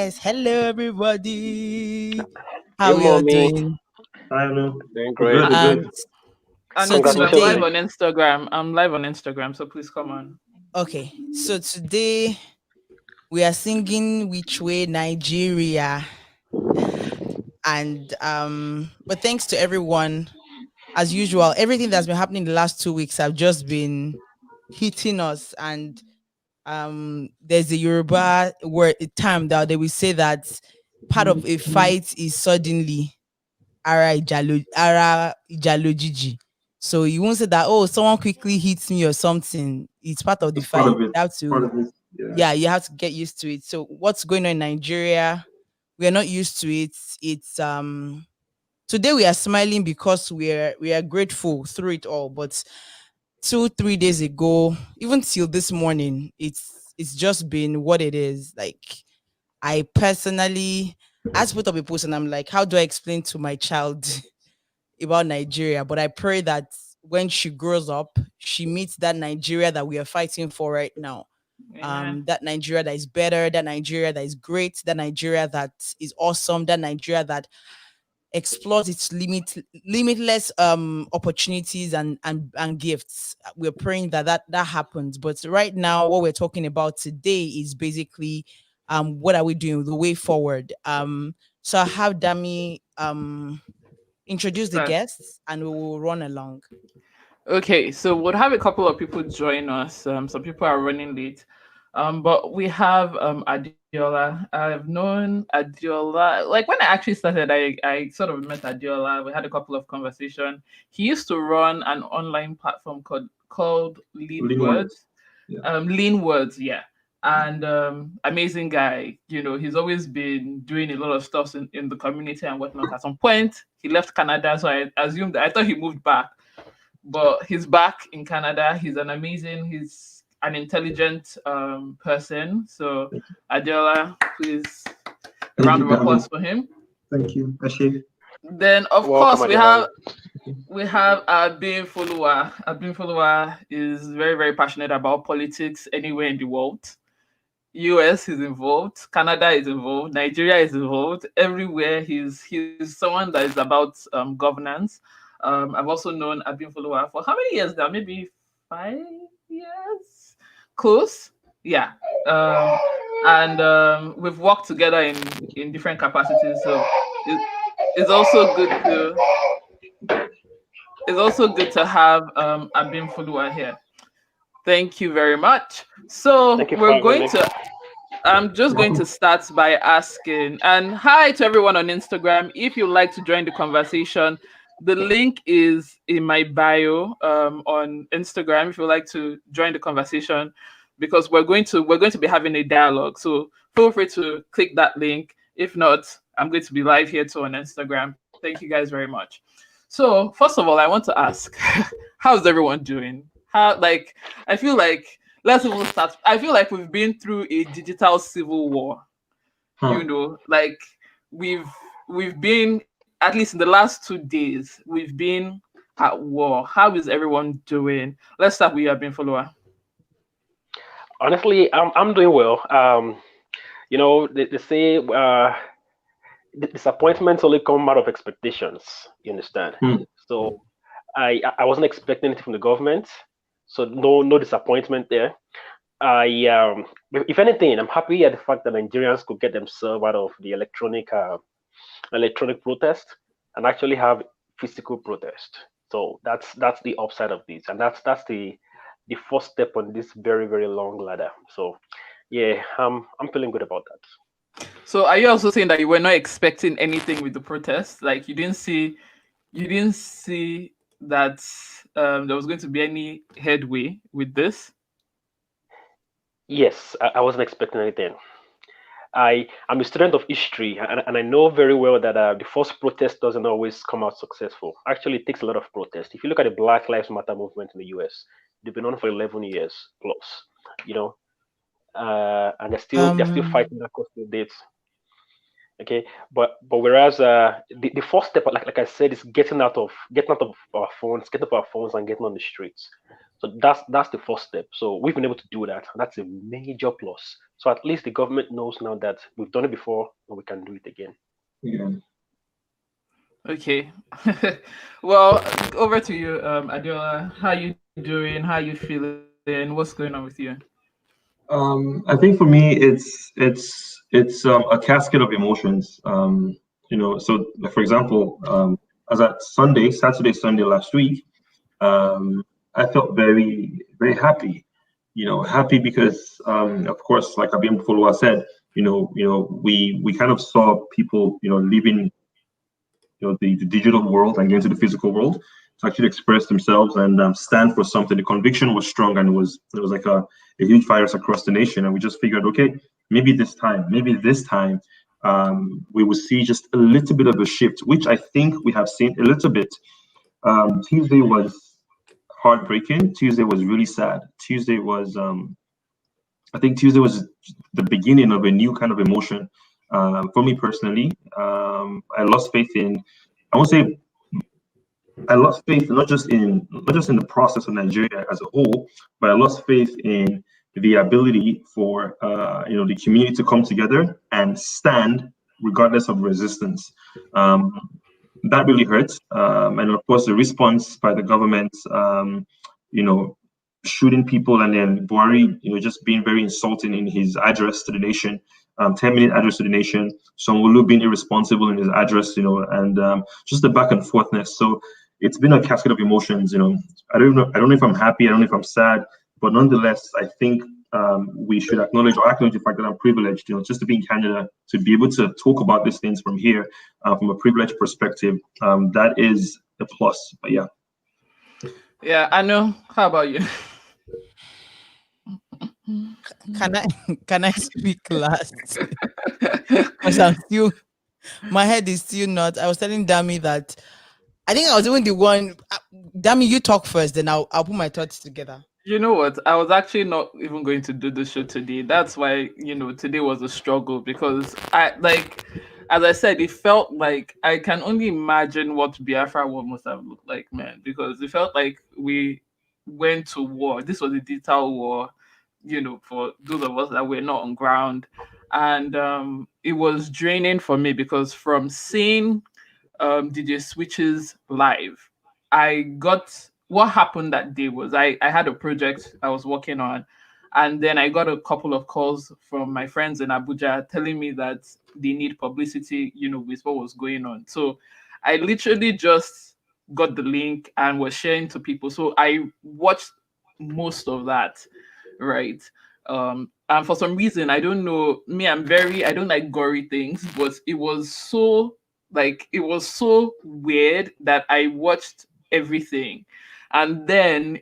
Yes, hello everybody. Hey, How we all mommy. doing? I know. Doing We're great. good, we're And good. so Anukunza, I'm live today, Congratulations. on Instagram. I'm live on Instagram, so please come on. okay, so today we are singing Which Way Nigeria. And but thanks to everyone, as usual, everything that's been happening the last 2 weeks have just been hitting us. And there's a Yoruba word a term that they will say that part of a fight is suddenly ara ijalo Gigi. So you won't say that, oh, someone quickly hits me or something. It's part of the It's part fight. of it. You have Part to, of it. Yeah. yeah, you have to get used to it. So what's going on in Nigeria? We are not used to it. It's today we are smiling because we are grateful through it all. But 2 3 days ago, even till this morning, it's just been what it is. Like I personally, I had to put up a post and I'm like, how do I explain to my child about Nigeria? But I pray that when she grows up, she meets that Nigeria that we are fighting for right now. Amen. That Nigeria that is better, that Nigeria that is great, that Nigeria that is awesome, that Nigeria that explores its limitless opportunities and gifts. We're praying that happens. But right now, what we're talking about today is basically what are we doing, the way forward. So I have Dami introduce the Start. guests and we will run along. Okay, so we'll have a couple of people join us. Some people are running late. But we have Adiola. I've known Adiola. Like when I actually started, I sort of met Adiola. We had a couple of conversation. He used to run an online platform called Lean Lean Words. ones. Yeah. Lean Words, yeah. And amazing guy. He's always been doing a lot of stuff in the community and whatnot. At some point, he left Canada, so I thought he moved back, but he's back in Canada. He's an intelligent person. So Thank you. Adela, please, a Thank round you, of Dami. applause for him. Thank you. Ashe. Then of Welcome, course Adela. we have Abin Folua. Abin Folua is very, very passionate about politics anywhere in the world. US is involved, Canada is involved, Nigeria is involved. Everywhere he's someone that is about governance. I've also known Abin Folua for how many years now? Maybe 5 years, close. Yeah, and we've worked together in different capacities. So it, it's also good to have Abin Folua here. Thank you very much. So Thank you for we're having going me. to I'm just going to Welcome. start by asking, and hi to everyone on Instagram. If you'd like to join the conversation, the link is in my bio on Instagram. If you'd like to join the conversation, because we're going to be having a dialogue. So feel free to click that link. If not, I'm going to be live here too on Instagram. Thank you guys very much. So first of all, I want to ask, how's everyone doing? How I feel like let's even start. I feel like we've been through a digital civil war. Huh. Like we've we've been, at least in the last 2 days, we've been at war. How is everyone doing? Let's start with you, Abin follower. Honestly, I'm doing well. They say disappointments only come out of expectations. You understand? Hmm. So I wasn't expecting anything from the government. So no disappointment there. If anything, I'm happy at the fact that Nigerians could get themselves out of the electronic protest and actually have physical protest. So that's the upside of this, and that's the first step on this very very long ladder. So yeah, I'm feeling good about that. So are you also saying that you were not expecting anything with the protest? Like you didn't see that there was going to be any headway with this? Yes, I wasn't expecting anything. I'm a student of history, and I know very well that the first protest doesn't always come out successful. Actually, it takes a lot of protest. If you look at the Black Lives Matter movement in the U.S., they've been on for 11 years plus, you know, and they're still Um fighting across the dates. Okay, but whereas the first step, like I said, is getting out of our phones, getting off our phones, and getting on the streets. So that's the first step. So we've been able to do that. That's a major plus. So at least the government knows now that we've done it before and we can do it again. Yeah. Okay. Well, over to you, Adiola. How you doing? How you feeling? What's going on with you? I think for me, it's a cascade of emotions. So like, for example, as at Saturday, Sunday last week, I felt very, very happy. Happy because, of course, like Abim Folua said, we kind of saw people, leaving the digital world and get into the physical world to actually express themselves and stand for something. The conviction was strong, and it was like a huge virus across the nation. And we just figured, okay, maybe this time, we will see just a little bit of a shift, which I think we have seen a little bit. Tuesday was heartbreaking. Tuesday was really sad. I think Tuesday was the beginning of a new kind of emotion for me personally. I lost faith in, I won't say I lost faith not just in the process of Nigeria as a whole, but I lost faith in the ability for the community to come together and stand regardless of resistance. Um, that really hurts, and of course the response by the government, you know, shooting people, and then Buhari, just being very insulting in his address to the nation. 10-minute address to the nation, Sanwo-Olu being irresponsible in his address, and just the back and forthness. So it's been a cascade of emotions. I don't know if I'm happy, I don't know if I'm sad, but nonetheless, I think we should acknowledge the fact that I'm privileged, just to be in Canada, to be able to talk about these things from here, from a privileged perspective. That is a plus. But yeah. Yeah, I know. How about you? Can I can I speak last? Because I'm still, my head is still not. I was telling Dami that I think I was even the one. Dami, you talk first, then I'll put my thoughts together. You know what? I was actually not even going to do the show today. That's why, today was a struggle because as I said, it felt like I can only imagine what Biafra war must have looked like, man, because it felt like we went to war. This was a digital war, for those of us that were not on ground. And it was draining for me because from seeing DJ Switches live, I got what happened that day was I had a project I was working on, and then I got a couple of calls from my friends in Abuja telling me that they need publicity, with what was going on. So I literally just got the link and was sharing to people. So I watched most of that, right? And for some reason, I don't know, me, I don't like gory things, but it was so weird that I watched everything. And then,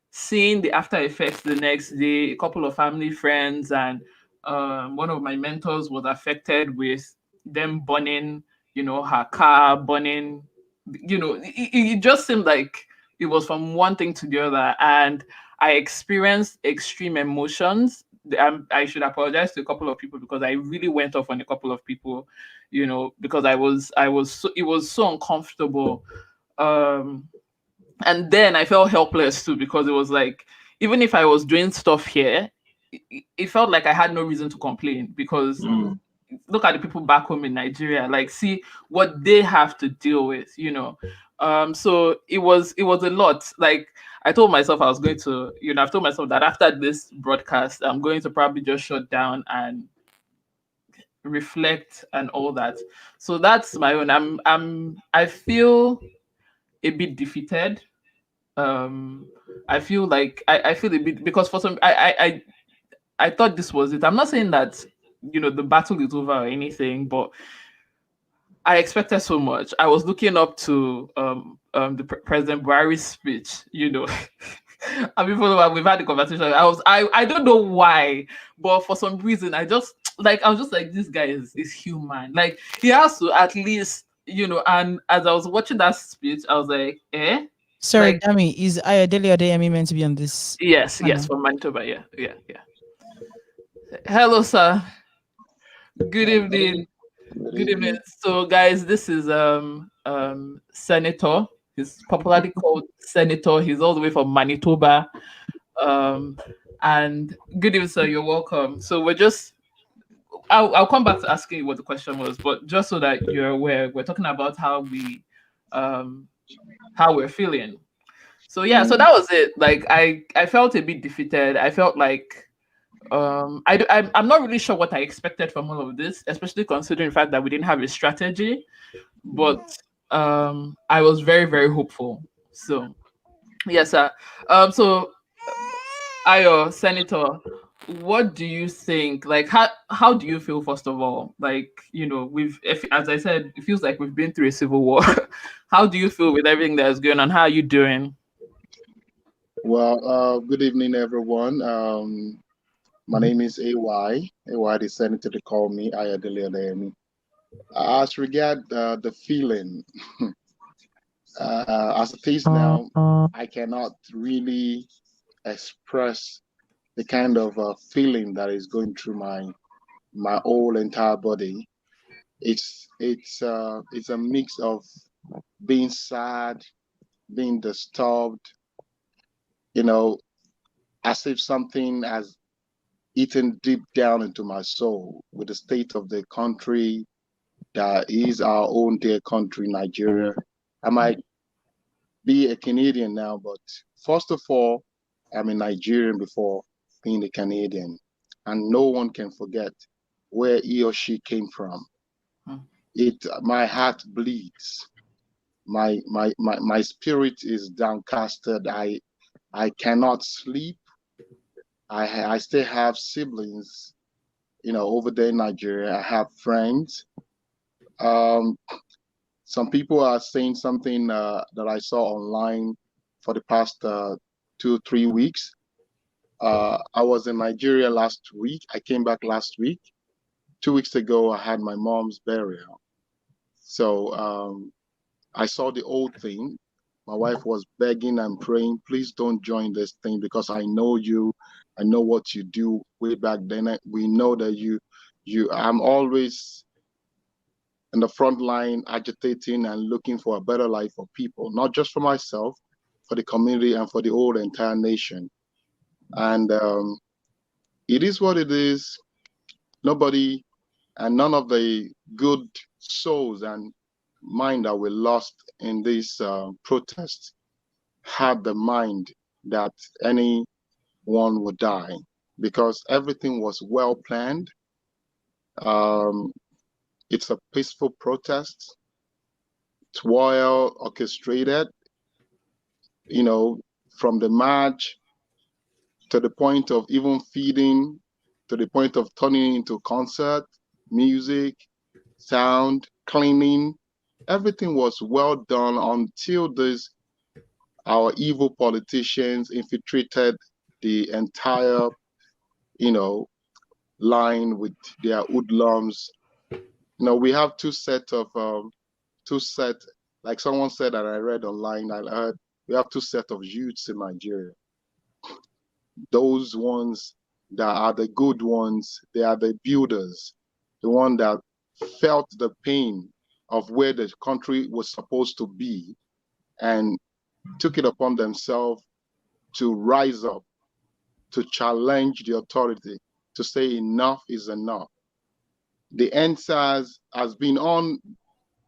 seeing the after effects the next day, a couple of family friends and one of my mentors was affected with them burning, her car, burning, it just seemed like it was from one thing to the other. And I experienced extreme emotions. I should apologize to a couple of people because I really went off on a couple of people, because it was so uncomfortable. Um, and then I felt helpless too because it was like, even if I was doing stuff here, it felt like I had no reason to complain because look at the people back home in Nigeria, like see what they have to deal with. So it was a lot. Like I told myself I was going to, I've told myself that after this broadcast, I'm going to probably just shut down and reflect and all that. So that's my own. I feel a bit defeated. I feel like I feel a bit because for some I thought this was it. I'm not saying that the battle is over or anything, but I expected so much. I was looking up to the President Buhari's speech, and before we've had the conversation. I don't know why, but for some reason I was just like, this guy is human. Like he has to at least, and as I was watching that speech, I was like, eh? Sorry, Like, Dami, is Ayodele Adeyemi meant to be on this? yes, panel? from Manitoba, yeah. Hello, sir. Good evening. Good evening. So, guys, this is Senator He's popularly called Senator. He's all the way from Manitoba. And good evening, sir. You're welcome. So I'll come back to asking you what the question was, but just so that you're aware, we're talking about um, how we're feeling. So yeah, so that was it. Like I felt a bit defeated. I felt like I'm not really sure what I expected from all of this, especially considering the fact that we didn't have a strategy. But I was very, very hopeful. So yes, sir. So Ayo, Senator, what do you think? Like, how do you feel first of all? Like, as I said, it feels like we've been through a civil war. How do you feel with everything that's going on? How are you doing? Well, good evening, everyone. My name is AY. AY, the senator to call me Ayadele. As regard the feeling, as it is now, I cannot really express the kind of feeling that is going through my whole entire body. It's a mix of being sad, being disturbed, you know, as if something has eaten deep down into my soul with the state of the country that is our own dear country, Nigeria. I might be a Canadian now, but first of all, I'm a Nigerian before being a Canadian. And no one can forget where he or she came from. My heart bleeds. My spirit is downcasted. I cannot sleep. I still have siblings, over there in Nigeria. I have friends. Um, some people are saying something that I saw online for the past 2 3 weeks. I was in Nigeria last week. I came back last week. 2 weeks ago, I had my mom's burial. So I saw the old thing. My wife was begging and praying, please don't join this thing because I know you. I know what you do way back then. We know that I'm always in the front line agitating and looking for a better life for people, not just for myself, for the community and for the whole entire nation. And it is what it is. Nobody and none of the good souls and mind that were lost in this protest had the mind that anyone would die because everything was well planned. Um, it's a peaceful protest. It's well orchestrated, from the march to the point of even feeding, to the point of turning into concert, music, sound, cleaning. Everything was well done until our evil politicians infiltrated the entire, line with their hoodlums. We have two set, like someone said that I read online, I heard we have two set of youths in Nigeria. Those ones that are the good ones, they are the builders, the one that felt the pain of where the country was supposed to be and took it upon themselves to rise up, to challenge the authority, to say enough is enough. The NSAS has been on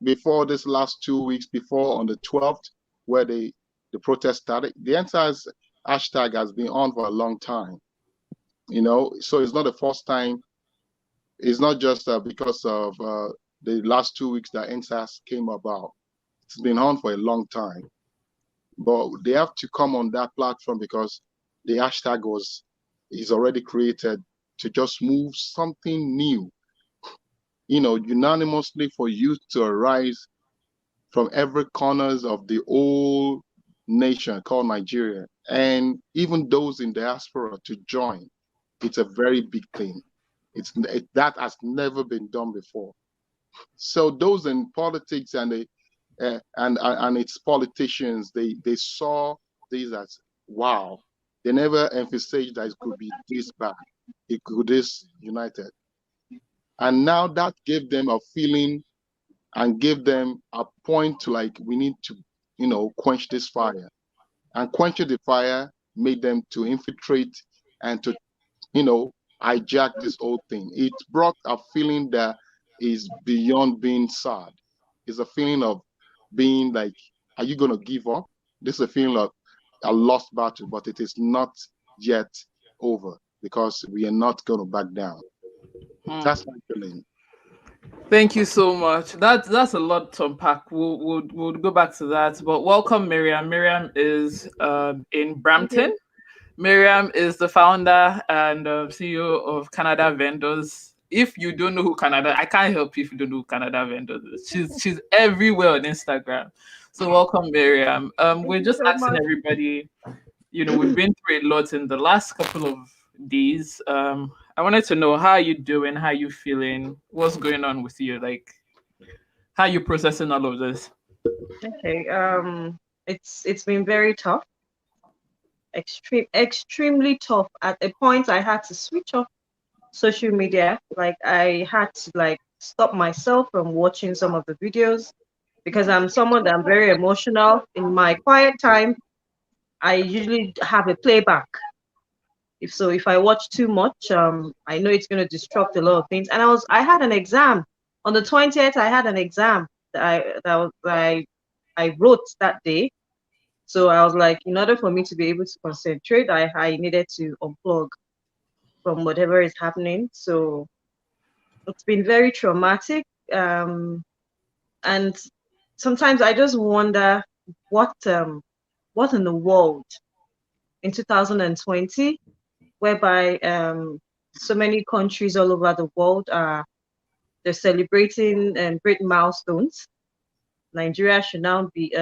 before this last 2 weeks, before on the 12th, where the protest started. The NSAS hashtag has been on for a long time, so it's not the first time. It's not just because of the last 2 weeks that NSAS came about. It's been on for a long time. But they have to come on that platform because the hashtag is already created to just move something new, unanimously for youth to arise from every corners of the whole nation called Nigeria, and even those in diaspora to join. It's a very big thing. That has never been done before. So those in politics and and its politicians, they saw this as wow. They never emphasized that it could be this bad, it could this united, and now that gave them a feeling and gave them a point to like we need to quench this fire. And quenching the fire made them to infiltrate and to, hijack this whole thing. It brought a feeling that is beyond being sad. It's a feeling of being like, are you going to give up? This is a feeling of a lost battle, but it is not yet over because we are not going to back down. That's my feeling. Thank you so much. That's a lot to unpack. We'll go back to that. But welcome, Miriam. Miriam is in Brampton. Miriam is the founder and CEO of Canada Vendors. If you don't know who Canada, I can't help you if you don't know who Canada Vendors is. She's everywhere on Instagram. So welcome, Miriam. We're just asking everybody. We've been through a lot in the last couple of days. I wanted to know, how are you doing? How are you feeling? What's going on with you? Like, how are you processing all of this? Okay. It's been very tough. Extremely tough. At a point, I had to switch off social media. Like, I had to stop myself from watching some of the videos because I'm someone that I'm very emotional. In my quiet time, I usually have a playback. If I watch too much, I know it's going to disrupt a lot of things. And I had an exam on the 20th. I had an exam that I wrote that day. So I was like, in order for me to be able to concentrate, I needed to unplug from whatever is happening. So it's been very traumatic. And sometimes I just wonder what in the world in 2020, whereby so many countries all over the world they're celebrating great milestones. Nigeria should now be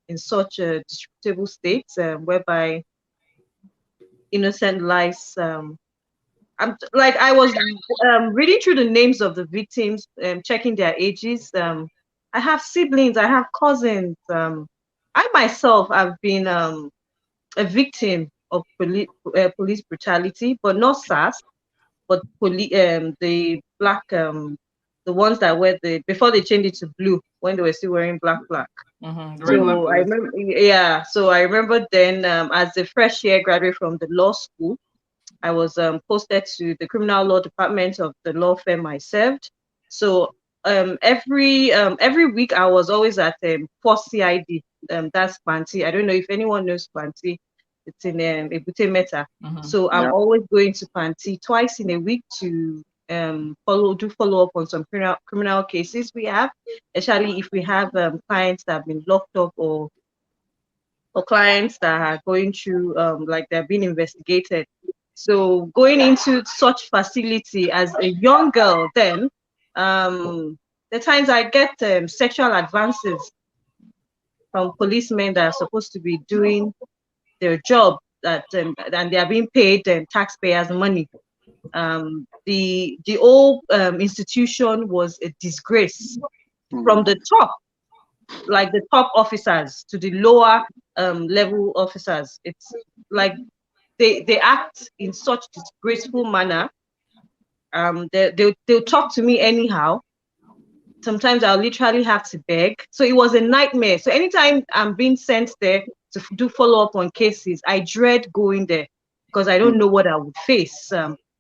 in such a disreputable state whereby innocent lives. I was reading through the names of the victims, checking their ages. I have siblings, I have cousins. I myself have been a victim of police brutality, but not SARS, but the black, the ones that were before they changed it to blue when they were still wearing black. So I remember, So I remember then, as a fresh year graduate from the law school, I was posted to the criminal law department of the law firm I served. So every week I was always at Force CID. That's Panti. I don't know if anyone knows Panti. It's in Ebute Meta. So I'm always going to Panti twice in a week to follow up on some criminal cases we have, especially if we have clients that have been locked up or clients that are going through they're being investigated. So going into such facility as a young girl, then the times I get sexual advances from policemen that are supposed to be doing their job, that and they are being paid taxpayers' money. The whole institution was a disgrace from the top, like the top officers to the lower level officers. It's like they act in such disgraceful manner. They'll talk to me anyhow. Sometimes I'll literally have to beg. So it was a nightmare. So anytime I'm being sent there to do follow up on cases, I dread going there because I don't know what I would face.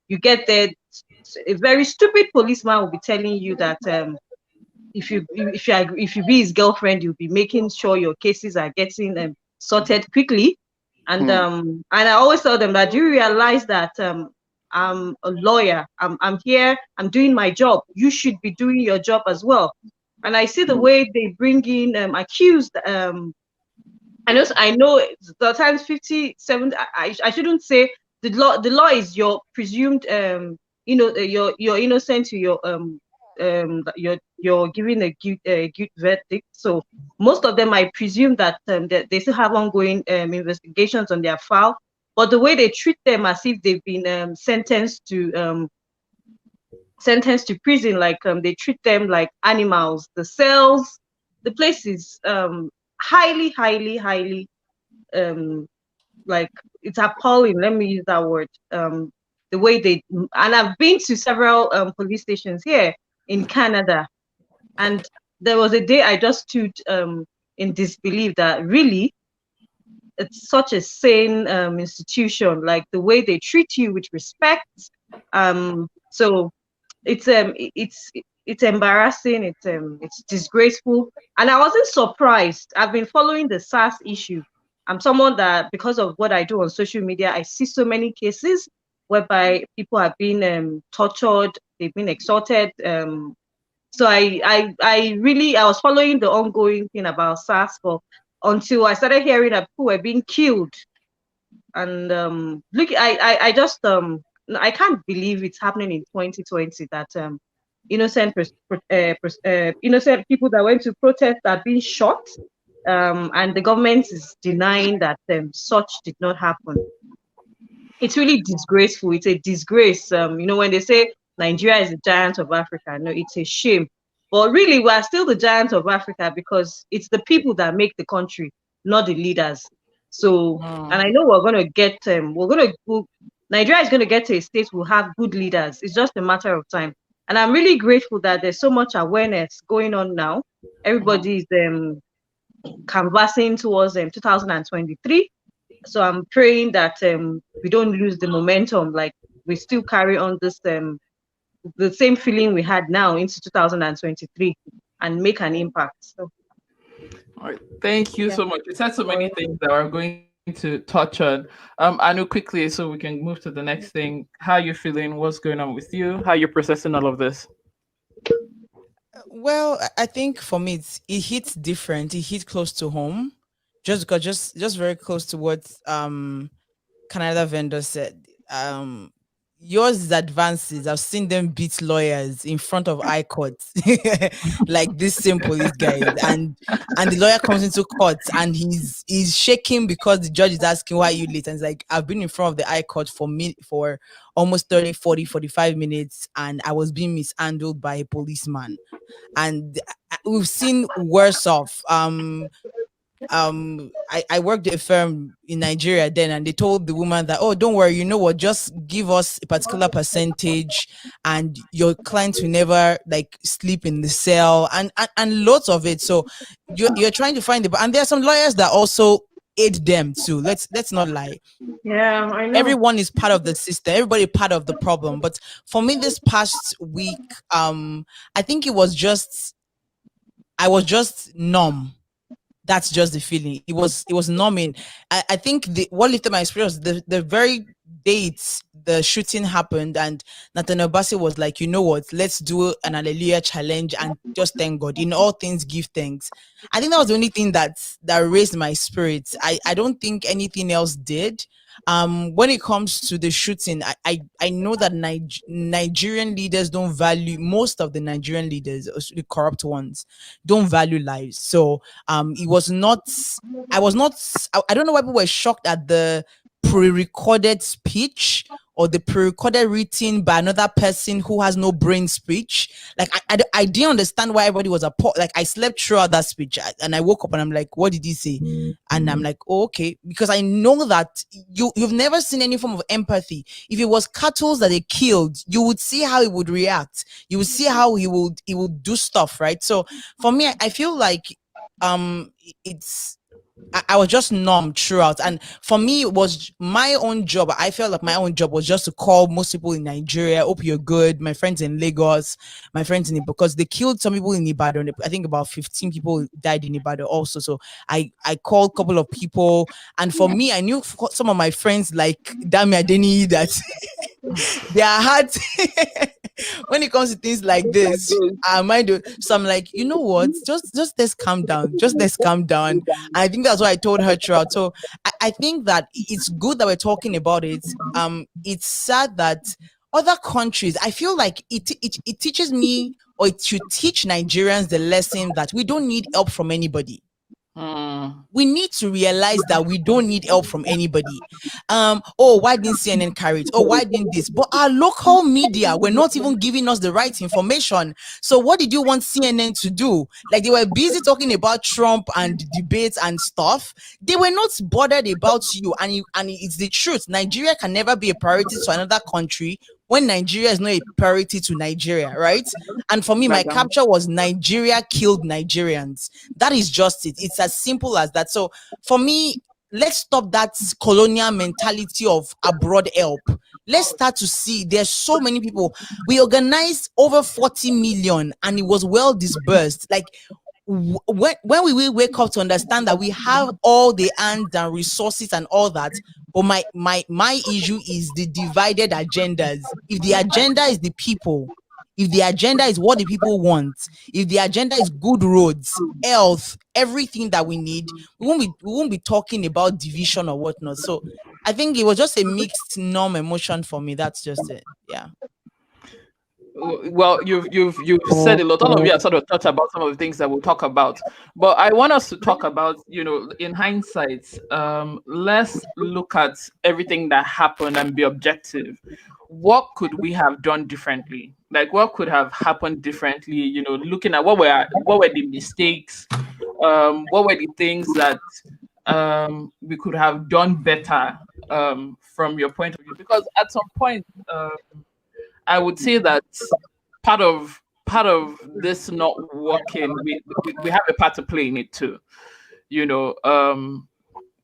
You get there, a very stupid policeman will be telling you that if you be his girlfriend, you'll be making sure your cases are getting sorted quickly. And I always tell them that, do you realize that I'm a lawyer, I'm here, I'm doing my job, you should be doing your job as well. And I see the way they bring in accused. I know the times 57. I shouldn't say the law is your presumed you're innocent to you're giving a guilt verdict. So most of them, I presume that they still have ongoing investigations on their file. But the way they treat them as if they've been sentenced to prison, like they treat them like animals. The cells, the place is highly, like, it's appalling. Let me use that word. The way and I've been to several police stations here in Canada, and there was a day I just stood in disbelief that really it's such a sane institution, like the way they treat you with respect. So it's embarrassing, it's disgraceful, and I wasn't surprised. I've been following the SARS issue. I'm someone that, because of what I do on social media, I see so many cases whereby people have been tortured, they've been extorted. So I was following the ongoing thing about SARS, but until I started hearing that people were being killed, and look, I just I can't believe it's happening in 2020 that innocent innocent people that went to protest are being shot, and the government is denying that such did not happen. It's really disgraceful. It's a disgrace. When they say Nigeria is the giant of Africa, no, it's a shame. But really, we are still the giant of Africa because it's the people that make the country, not the leaders. So, and I know we're going to get, Nigeria is going to get to a state we'll have good leaders. It's just a matter of time. And I'm really grateful that there's so much awareness going on now. Everybody is canvassing towards 2023. So I'm praying that we don't lose the momentum, like we still carry on this the same feeling we had now into 2023 and make an impact. So, all right, thank you so much. You said so many things that we're going to touch on. Anu, quickly, so we can move to the next thing. How you feeling? What's going on with you? How you're processing all of this? Well, I think for me, it hits different. It hits close to home, just because, just very close to what Canada vendor said. Yours is advances. I've seen them beat lawyers in front of high courts, like this same police guys, and the lawyer comes into court and he's shaking because the judge is asking why are you late, and it's like, I've been in front of the high court for almost 30, 40, 45 minutes, and I was being mishandled by a policeman. And we've seen worse off. I worked at a firm in Nigeria then, and they told the woman that, oh, don't worry, you know what, just give us a particular percentage and your clients will never like sleep in the cell, and lots of it. So you're trying to find and there are some lawyers that also aid them too. Let's not lie. Yeah, I know. Everyone is part of the system, everybody part of the problem. But for me this past week, I think I was just numb. That's just the feeling. It was numbing. I think what lifted my experience, the very dates the shooting happened, and Nathaniel Bassey was like, you know what, let's do an Hallelujah challenge and just thank God. In all things, give thanks. I think that was the only thing that raised my spirits. I don't think anything else did. When it comes to the shooting, I know that Nigerian leaders don't value, most of the Nigerian leaders, the corrupt ones, don't value lives. So it was not, I don't know why people were shocked at the pre-recorded speech or the pre-recorded written by another person who has no brain speech. Like I didn't understand why everybody was like I slept throughout that speech, and I woke up and I'm like, what did he say? And I'm like, oh, okay, because I know that you've never seen any form of empathy. If it was cattle that they killed, you would see how he would react. You would see how he would do stuff, right? So for me, I feel like I was just numb throughout. And for me, it was my own job. I felt like my own job was just to call most people in Nigeria, hope you're good, my friends in Lagos, my friends in, because they killed some people in Ibadan. I think about 15 people died in Ibadan also. So I called a couple of people. And for me, I knew some of my friends like Dami Adeni that they are hard when it comes to things like this. So I'm like, you know what? Just let's calm down. Just let's calm down. And I think that's what I told her throughout. So I think that it's good that we're talking about it. It's sad that other countries, I feel like it teaches me, or it should teach Nigerians the lesson that we don't need help from anybody. We need to realize that we don't need help from anybody. Oh, why didn't CNN carry it? Oh, why didn't this? But our local media were not even giving us the right information. So what did you want CNN to do? Like, they were busy talking about Trump and debates and stuff. They were not bothered about you. And it's the truth. Nigeria can never be a priority to another country when Nigeria is not a priority to Nigeria, right? And for me, my capture was Nigeria killed Nigerians. That is just it. It's as simple as that. So for me, let's stop that colonial mentality of abroad help. Let's start to see there's so many people. We organized over 40 million and it was well disbursed. Like, when we will wake up to understand that we have all the hands and resources and all that, but my issue is the divided agendas. If the agenda is the people, if the agenda is what the people want, if the agenda is good roads, health, everything that we need, we won't be talking about division or whatnot. So I think it was just a mixed norm emotion for me. That's just it. Yeah. Well, you've said a lot. All of you have sort of thought about some of the things that we'll talk about, but I want us to talk about, in hindsight, let's look at everything that happened and be objective. What could we have done differently? Like, what could have happened differently? Looking at what were the mistakes, what were the things that we could have done better, from your point of view? Because at some point, I would say that part of this not working, we have a part to play in it too.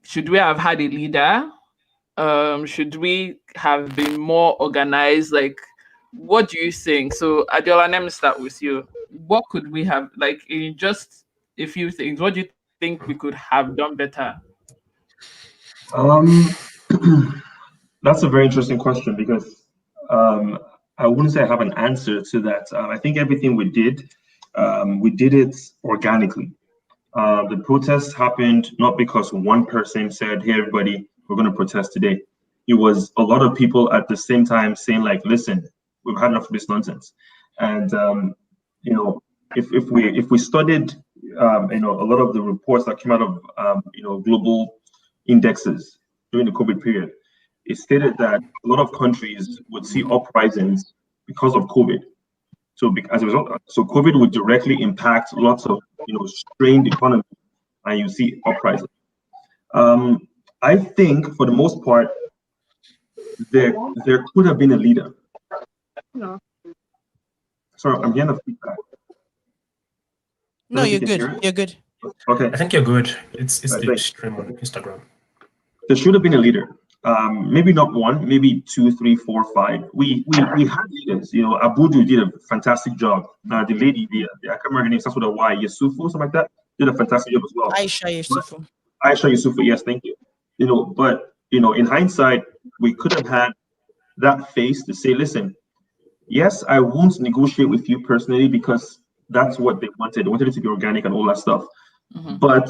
Should we have had a leader? Should we have been more organized? Like, what do you think? So, Adiola, let me start with you. What could we have, like, in just a few things? What do you think we could have done better? That's a very interesting question because I wouldn't say I have an answer to that. I think everything we did it organically. The protest happened not because one person said, "Hey, everybody, we're going to protest today." It was a lot of people at the same time saying, like, "Listen, we've had enough of this nonsense." And if we studied, a lot of the reports that came out of global indexes during the COVID period, it stated that a lot of countries would see uprisings because of COVID. So as a result, COVID would directly impact lots of strained economy, and you see uprising. I think for the most part, there could have been a leader. No. Sorry, I'm getting a feedback. No, you're good. You're good. Okay. I think you're good. It's Right, the thanks. stream on Instagram. There should have been a leader. Maybe not one, maybe 2, 3, 4, 5. We had leaders. Abudu did a fantastic job. The lady, I can't remember her name, starts with a Y, Yusufu, something like that, did a fantastic job as well. Aisha Yusufu. Aisha Yusufu, yes, thank you. But in hindsight, we could have had that face to say, listen, yes, I won't negotiate with you personally because that's what they wanted. They wanted it to be organic and all that stuff. Mm-hmm. But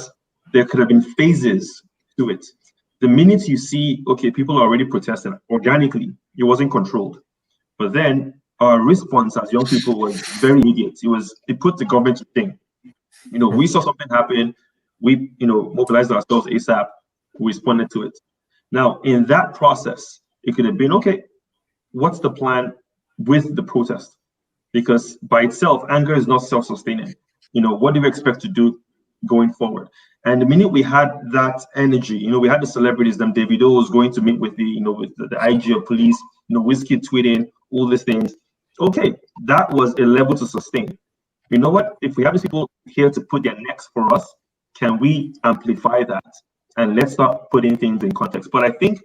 there could have been phases to it. The minute you see, okay, people are already protesting organically, it wasn't controlled. But then our response as young people was very immediate. It put the government to think. We saw something happen, we mobilized ourselves ASAP, we responded to it. Now, in that process, it could have been, okay, what's the plan with the protest? Because by itself, anger is not self-sustaining. What do we expect to do going forward? And the minute we had that energy, we had the celebrities, them Davido was going to meet with the IG of police, Whiskey tweeting, all these things. Okay, that was a level to sustain. You know what? If we have these people here to put their necks for us, can we amplify that? And let's start putting things in context. But I think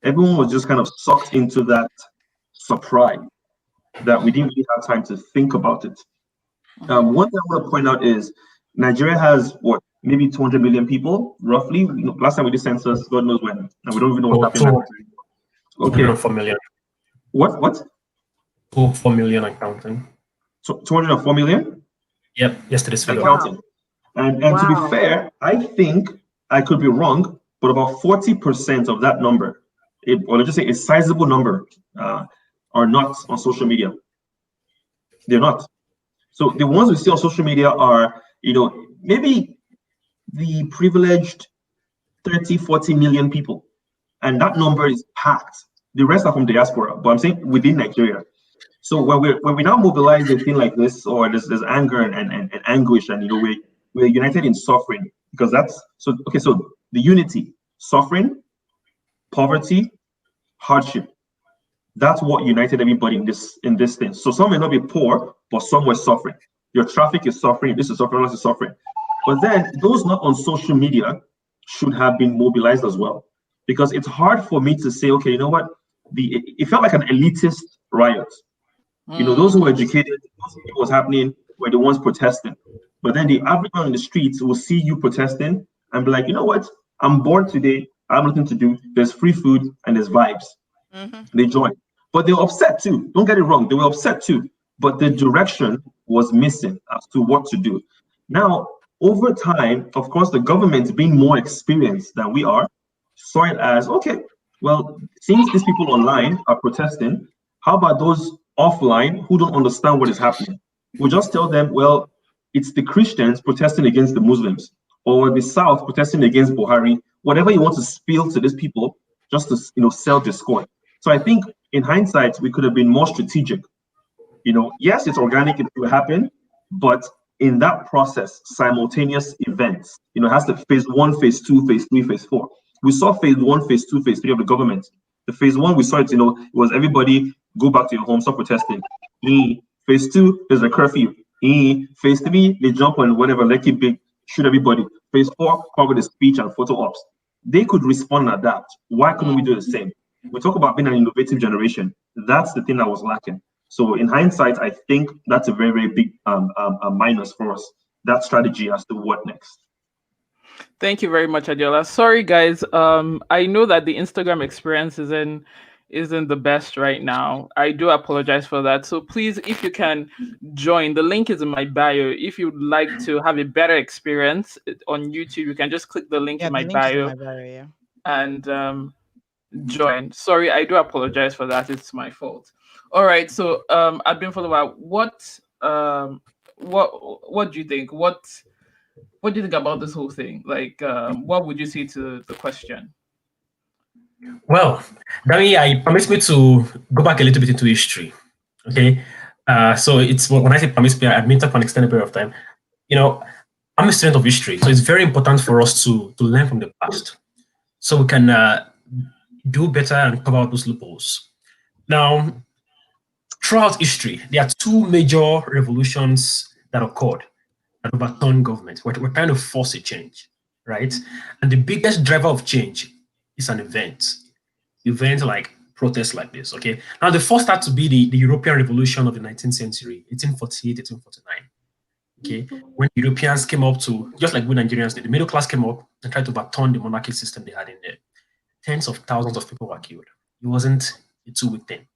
everyone was just kind of sucked into that surprise that we didn't really have time to think about it. One thing I want to point out is Nigeria has maybe 200 million people, roughly. Last time we did census, God knows when, and we don't even know what's happening. Okay. 4 million. What? 4 million and counting. So 204 million? Yep, yesterday's figure. Counting. And to be fair, I think I could be wrong, but about 40% of that number, or let's just say a sizable number, are not on social media. They're not. So the ones we see on social media are, maybe the privileged 30, 40 million people. And that number is packed. The rest are from diaspora, but I'm saying within Nigeria. So when we now mobilize a thing like this, or there's anger and anguish, and we're united in suffering, because so the unity, suffering, poverty, hardship. That's what united everybody in this thing. So some may not be poor, but some were suffering. Your traffic is suffering, this is suffering, this is suffering. But then those not on social media should have been mobilized as well. Because it's hard for me to say, okay, you know what? It felt like an elitist riot. You know, those who were educated, those who knew what was happening were the ones protesting. But then the average man on the streets will see you protesting and be like, you know what? I'm bored today. I have nothing to do. There's free food and there's vibes. They join. But they were upset too. Don't get it wrong. They were upset too. But the direction was missing as to what to do. Now, over time, of course, the government, being more experienced than we are, saw it as, okay, well, since these people online are protesting, how about those offline who don't understand what is happening? We'll just tell them, well, it's the Christians protesting against the Muslims, or the South protesting against Buhari. Whatever you want to spill to these people, just to, you know, sell discord. So I think in hindsight, we could have been more strategic. You know, yes, it's organic, it will happen, but in that process, simultaneous events, you know, it has the phase 1, phase 2, phase 3, phase 4. We saw phase 1, phase 2, phase 3 of the government. The phase 1, we saw it, you know, it was everybody go back to your home, stop protesting. Phase 2, there's a curfew. Phase 3, they jump on whatever, let it big, shoot everybody. Phase 4, cover the speech and photo ops. They could respond and adapt. Why couldn't we do the same? We talk about being an innovative generation. That's the thing that was lacking. So in hindsight, I think that's a very, very big minus for us. That strategy as to what next. Thank you very much, Adiola. Sorry, guys. I know that the Instagram experience isn't the best right now. I do apologize for that. So please, if you can join, the link is in my bio. If you'd like to have a better experience on YouTube, you can just click the link in my bio, and join. Sorry, I do apologize for that. It's my fault. All right. So I've been for a while. What do you think? What do you think about this whole thing? Like, what would you say to the question? Well, Danny, I promised me to go back a little bit into history. Okay. So it's when I say promise me, I mean for an extended period of time. You know, I'm a student of history, so it's very important for us to learn from the past, so we can do better and cover out those loopholes. Now, throughout history, there are two major revolutions that occurred that overturned government. We're trying to force a change, right? And the biggest driver of change is an event like protests like this, okay? Now, the first had to be the European Revolution of the 19th century, 1848, 1849, okay? When Europeans came up to, just like we Nigerians did, the middle class came up and tried to overturn the monarchy system they had in there. Tens of thousands of people were killed. It wasn't a 2-week thing.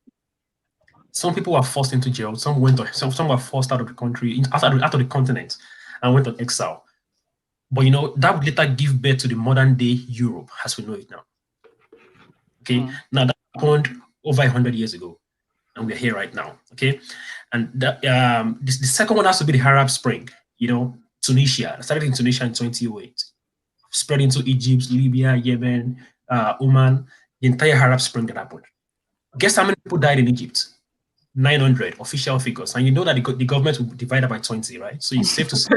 Some people were forced into jail. Some were forced out of the country, out of the continent, and went on exile. But you know, that would later give birth to the modern day Europe as we know it now. Okay, now that happened over 100 years ago, and we're here right now. Okay, and the second one has to be the Arab Spring. You know, Tunisia started in Tunisia in 2008, spread into Egypt, Libya, Yemen, Oman. The entire Arab Spring that happened. Guess how many people died in Egypt? 900 official figures, and you know that the government will divide it by 20, right? So it's safe to say.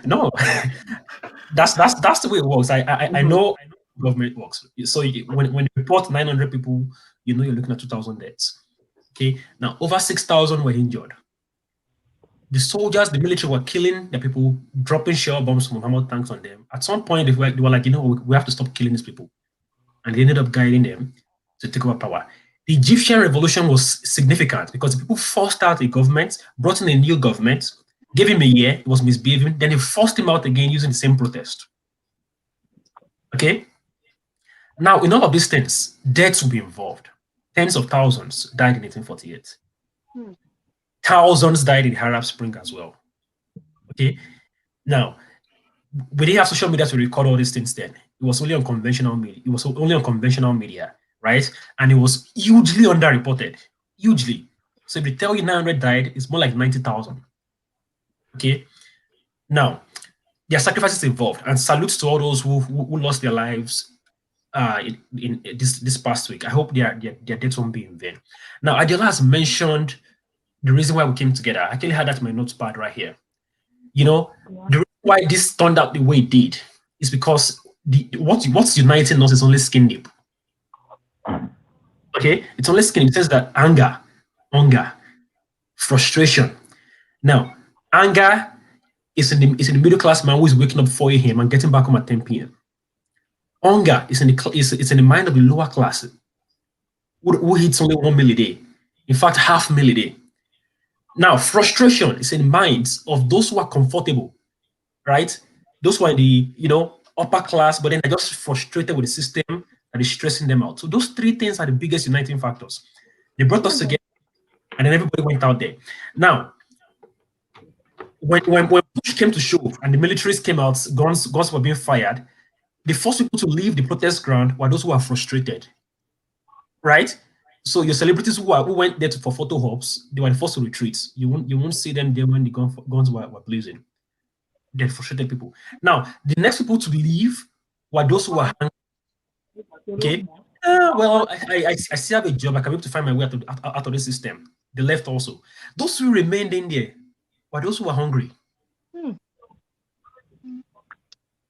No, that's the way it works. I know government works. So when you report 900 people, you know you're looking at 2,000 deaths. Okay, now over 6,000 were injured. The soldiers, the military were killing the people, dropping shell bombs from Muhammad tanks on them. At some point, they were like, you know, we have to stop killing these people, and they ended up guiding them to take over power. The Egyptian revolution was significant because the people forced out a government, brought in a new government, gave him a year, he was misbehaving, then they forced him out again using the same protest. Okay? Now, in all of these things, deaths will be involved. Tens of thousands died in 1848. Thousands died in the Arab Spring as well. Okay? Now, we didn't have social media to record all these things then. It was only on conventional media. Right? And it was hugely underreported. Hugely. So if they tell you 900 died, it's more like 90,000. Okay? Now, there are sacrifices involved, and salutes to all those who lost their lives in this past week. I hope their deaths won't be in vain. Now, Adiola has mentioned the reason why we came together. I actually had that in my notepad right here. You know, the reason why this turned out the way it did is because what's uniting us is only skin deep. Okay, it's only skin in the sense that hunger, frustration. Now, anger is in the middle class man who is waking up 4 a.m. and getting back home at 10 p.m. Hunger is in the mind of the lower class who eats only 1 meal a day. In fact, half meal a day. Now, frustration is in the minds of those who are comfortable, right? Those who are in the upper class, but then they're just frustrated with the system that is stressing them out. So those three things are the biggest uniting factors. They brought us together, and then everybody went out there. Now, when push came to shove and the militaries came out, guns were being fired. The first people to leave the protest ground were those who are frustrated, right? So your celebrities who went there for photo ops, they were the first to retreat. You won't see them there when the guns were blazing. They're frustrated people. Now, the next people to leave were those who were hungry. Okay. Well, I still have a job. I can be able to find my way out of the system. They left also. Those who remained in there were those who were hungry. You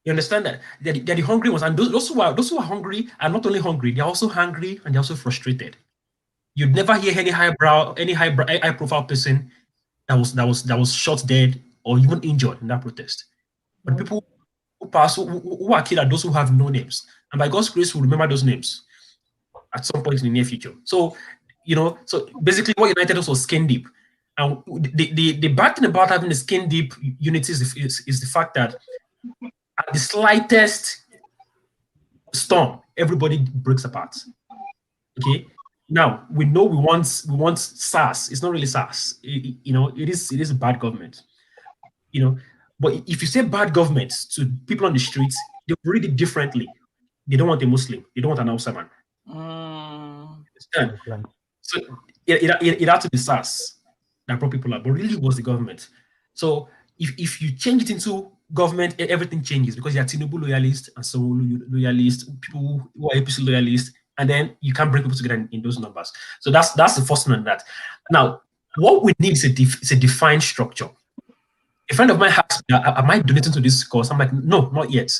understand that? They're the hungry ones. And those who are hungry are not only hungry, they're also hungry and they're also frustrated. You'd never hear any high profile person that was shot dead or even injured in that protest. But people who pass who are killed are those who have no names. And by God's grace, we'll remember those names at some point in the near future. So, so basically what united us was skin deep. And the bad thing about having a skin deep unity is the fact that at the slightest storm, everybody breaks apart. Okay. Now we know we want SARS. It's not really SARS. It is bad government. But if you say bad government to people on the streets, they read it differently. They don't want a Muslim. They don't want an Hausa man. So it had to be SARS that brought people out, but really it was the government. So if you change it into government, everything changes because you are Tinubu loyalists and so loyalists, people who are APC loyalists, and then you can't bring people together in those numbers. So that's the first one on that. Now, what we need is a defined structure. A friend of mine asked me, am I donating to this cause? I'm like, no, not yet.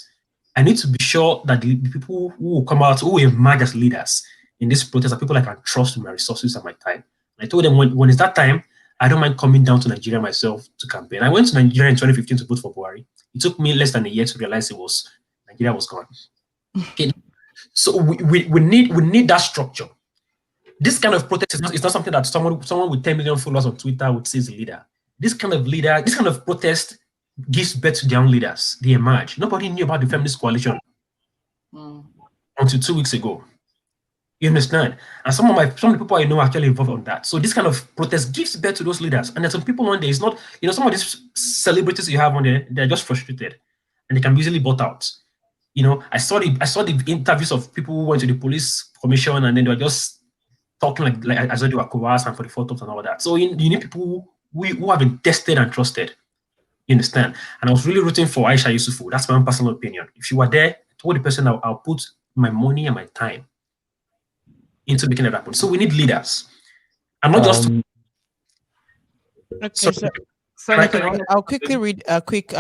I need to be sure that the people who will come out, who will emerge as leaders in this protest are people I can trust with my resources and my time. And I told them when it's that time, I don't mind coming down to Nigeria myself to campaign. I went to Nigeria in 2015 to vote for Buhari. It took me less than a year to realize Nigeria was gone. Okay. So we need that structure. This kind of protest is not something that someone with 10 million followers on Twitter would say is a leader. This kind of protest gives birth to their own leaders. They emerge. Nobody knew about the feminist coalition until 2 weeks ago. You understand? And some of the people I know are actually involved on that. So this kind of protest gives birth to those leaders. And there's some people on there, it's not, some of these celebrities you have on there, they're just frustrated and they can be easily bought out. I saw the interviews of people who went to the police commission and then they were just talking like as though they were coerced and for the photos and all that. So you need people who have been tested and trusted. You understand? And I was really rooting for Aisha Yusufu. That's my own personal opinion. If you were there, I told the person I'll put my money and my time into making it happen. So we need leaders. I'm not just. Okay, so I'll quickly read a quick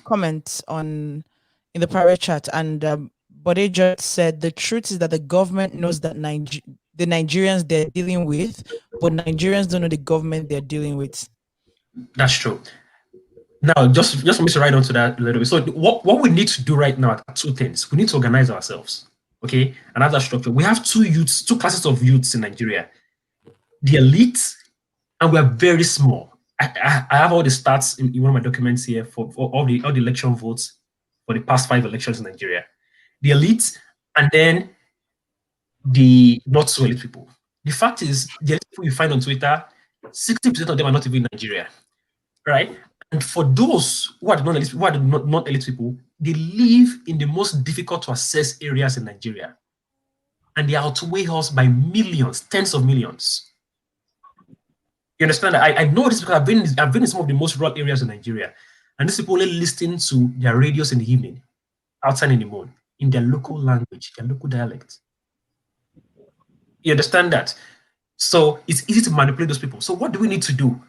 comment in the private chat, and Bodejo said the truth is that the government knows that the Nigerians they're dealing with, but Nigerians don't know the government they're dealing with. That's true. Now, just for me to write onto that a little bit. So what we need to do right now are two things. We need to organize ourselves. Okay, and have that structure. We have two classes of youths in Nigeria. The elite, and we are very small. I have all the stats in one of my documents here for all the election votes for the past 5 elections in Nigeria. The elite, and then the not so elite people. The fact is, the elite people you find on Twitter, 60% of them are not even in Nigeria, right? And for those who are not elite people, they live in the most difficult to access areas in Nigeria. And they outweigh us by millions, tens of millions. You understand that? I know this because I've been in some of the most rural areas in Nigeria. And these people only listen to their radios in the evening, outside in the morning, in their local language, their local dialect. You understand that? So it's easy to manipulate those people. So what do we need to do?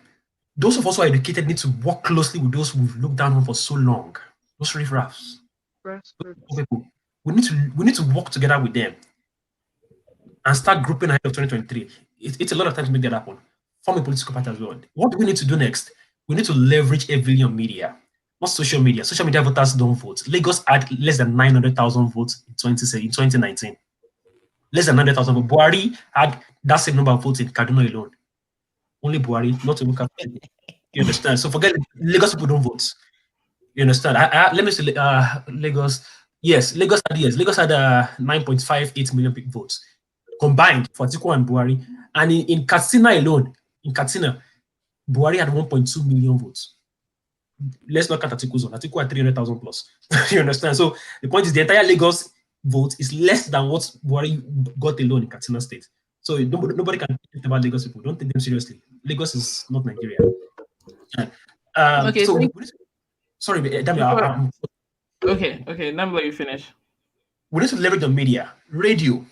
Those of us who are educated need to work closely with those we've looked down on for so long. Those riffraffs. We need to work together with them. and start grouping ahead of 2023. It's a lot of time to make that happen. Form a political party as well. What do we need to do next? We need to leverage heavily on media, not social media. Social media voters don't vote. Lagos had less than 900,000 votes in 2019. Less than 900,000 votes. Buhari had that same number of votes in Kaduna alone. Only Buhari, not even Kaduna. You understand? So forget Lagos people don't vote. You understand? Let me say Lagos. Yes, Lagos had 9.58 million votes combined for Atiku and Buhari. And in Katsina alone, Buhari had 1.2 million votes. Let's not count Atiku's one. Atiku had 300,000 plus. You understand? So the point is the entire Lagos vote is less than what Buhari got alone in Katsina State. So nobody can think about Lagos people. Don't take them seriously. Lagos is not Nigeria. Okay, so sorry, Dami, okay. Now let you finish. we need to leverage the media, radio,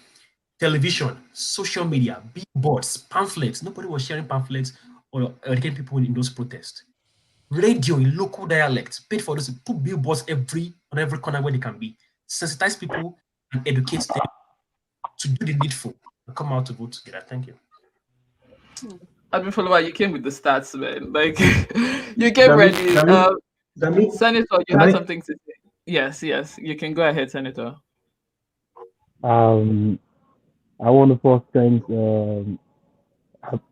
television, social media, billboards, pamphlets. Nobody was sharing pamphlets or educating people in those protests. Radio in local dialects, paid for those, put billboards on every corner where they can be, sensitize people and educate them to do the needful and come out to vote together. Thank you. I've been following. You came with the stats, man. Like you came ready. Senator, you had something to say. Yes, you can go ahead, Senator. I want to first thank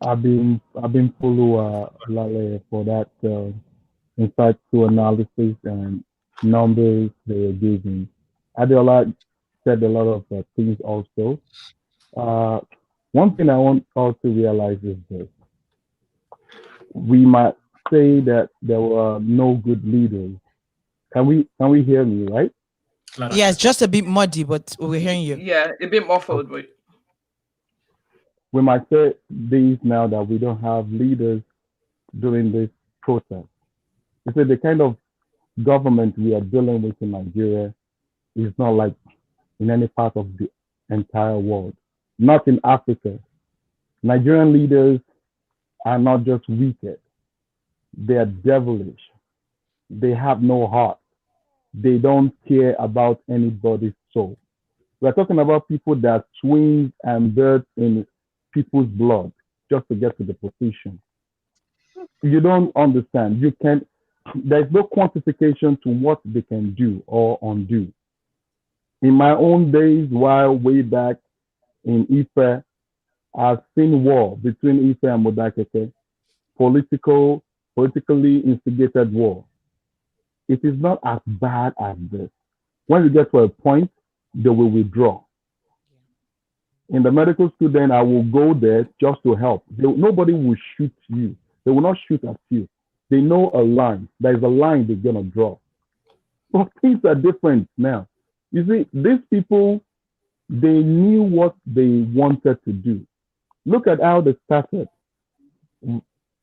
I've been follow Lale for that insightful analysis and numbers they were giving. Adiola said a lot of things also. One thing I want us to realize is this: we might say that there were no good leaders. Can we hear me right? Yeah, it's just a bit muddy, but we're hearing you. Yeah, a bit muffled, but We might say this now that we don't have leaders during this protest. You see, the kind of government we are dealing with in Nigeria is not like in any part of the entire world, not in Africa. Nigerian leaders are not just wicked, they are devilish. They have no heart. They don't care about anybody's soul. We're talking about people that swim and bathe in people's blood just to get to the position. You don't understand. There's no quantification to what they can do or undo. In my own days, while way back in Ife, I've seen war between Ife and Modakeke, politically instigated war. It is not as bad as this. When you get to a point, they will withdraw. In the medical school, then I will go there just to help. Nobody will shoot you. They will not shoot at you. They know a line. There is a line they're going to draw. But things are different now. You see, these people, they knew what they wanted to do. Look at how they started.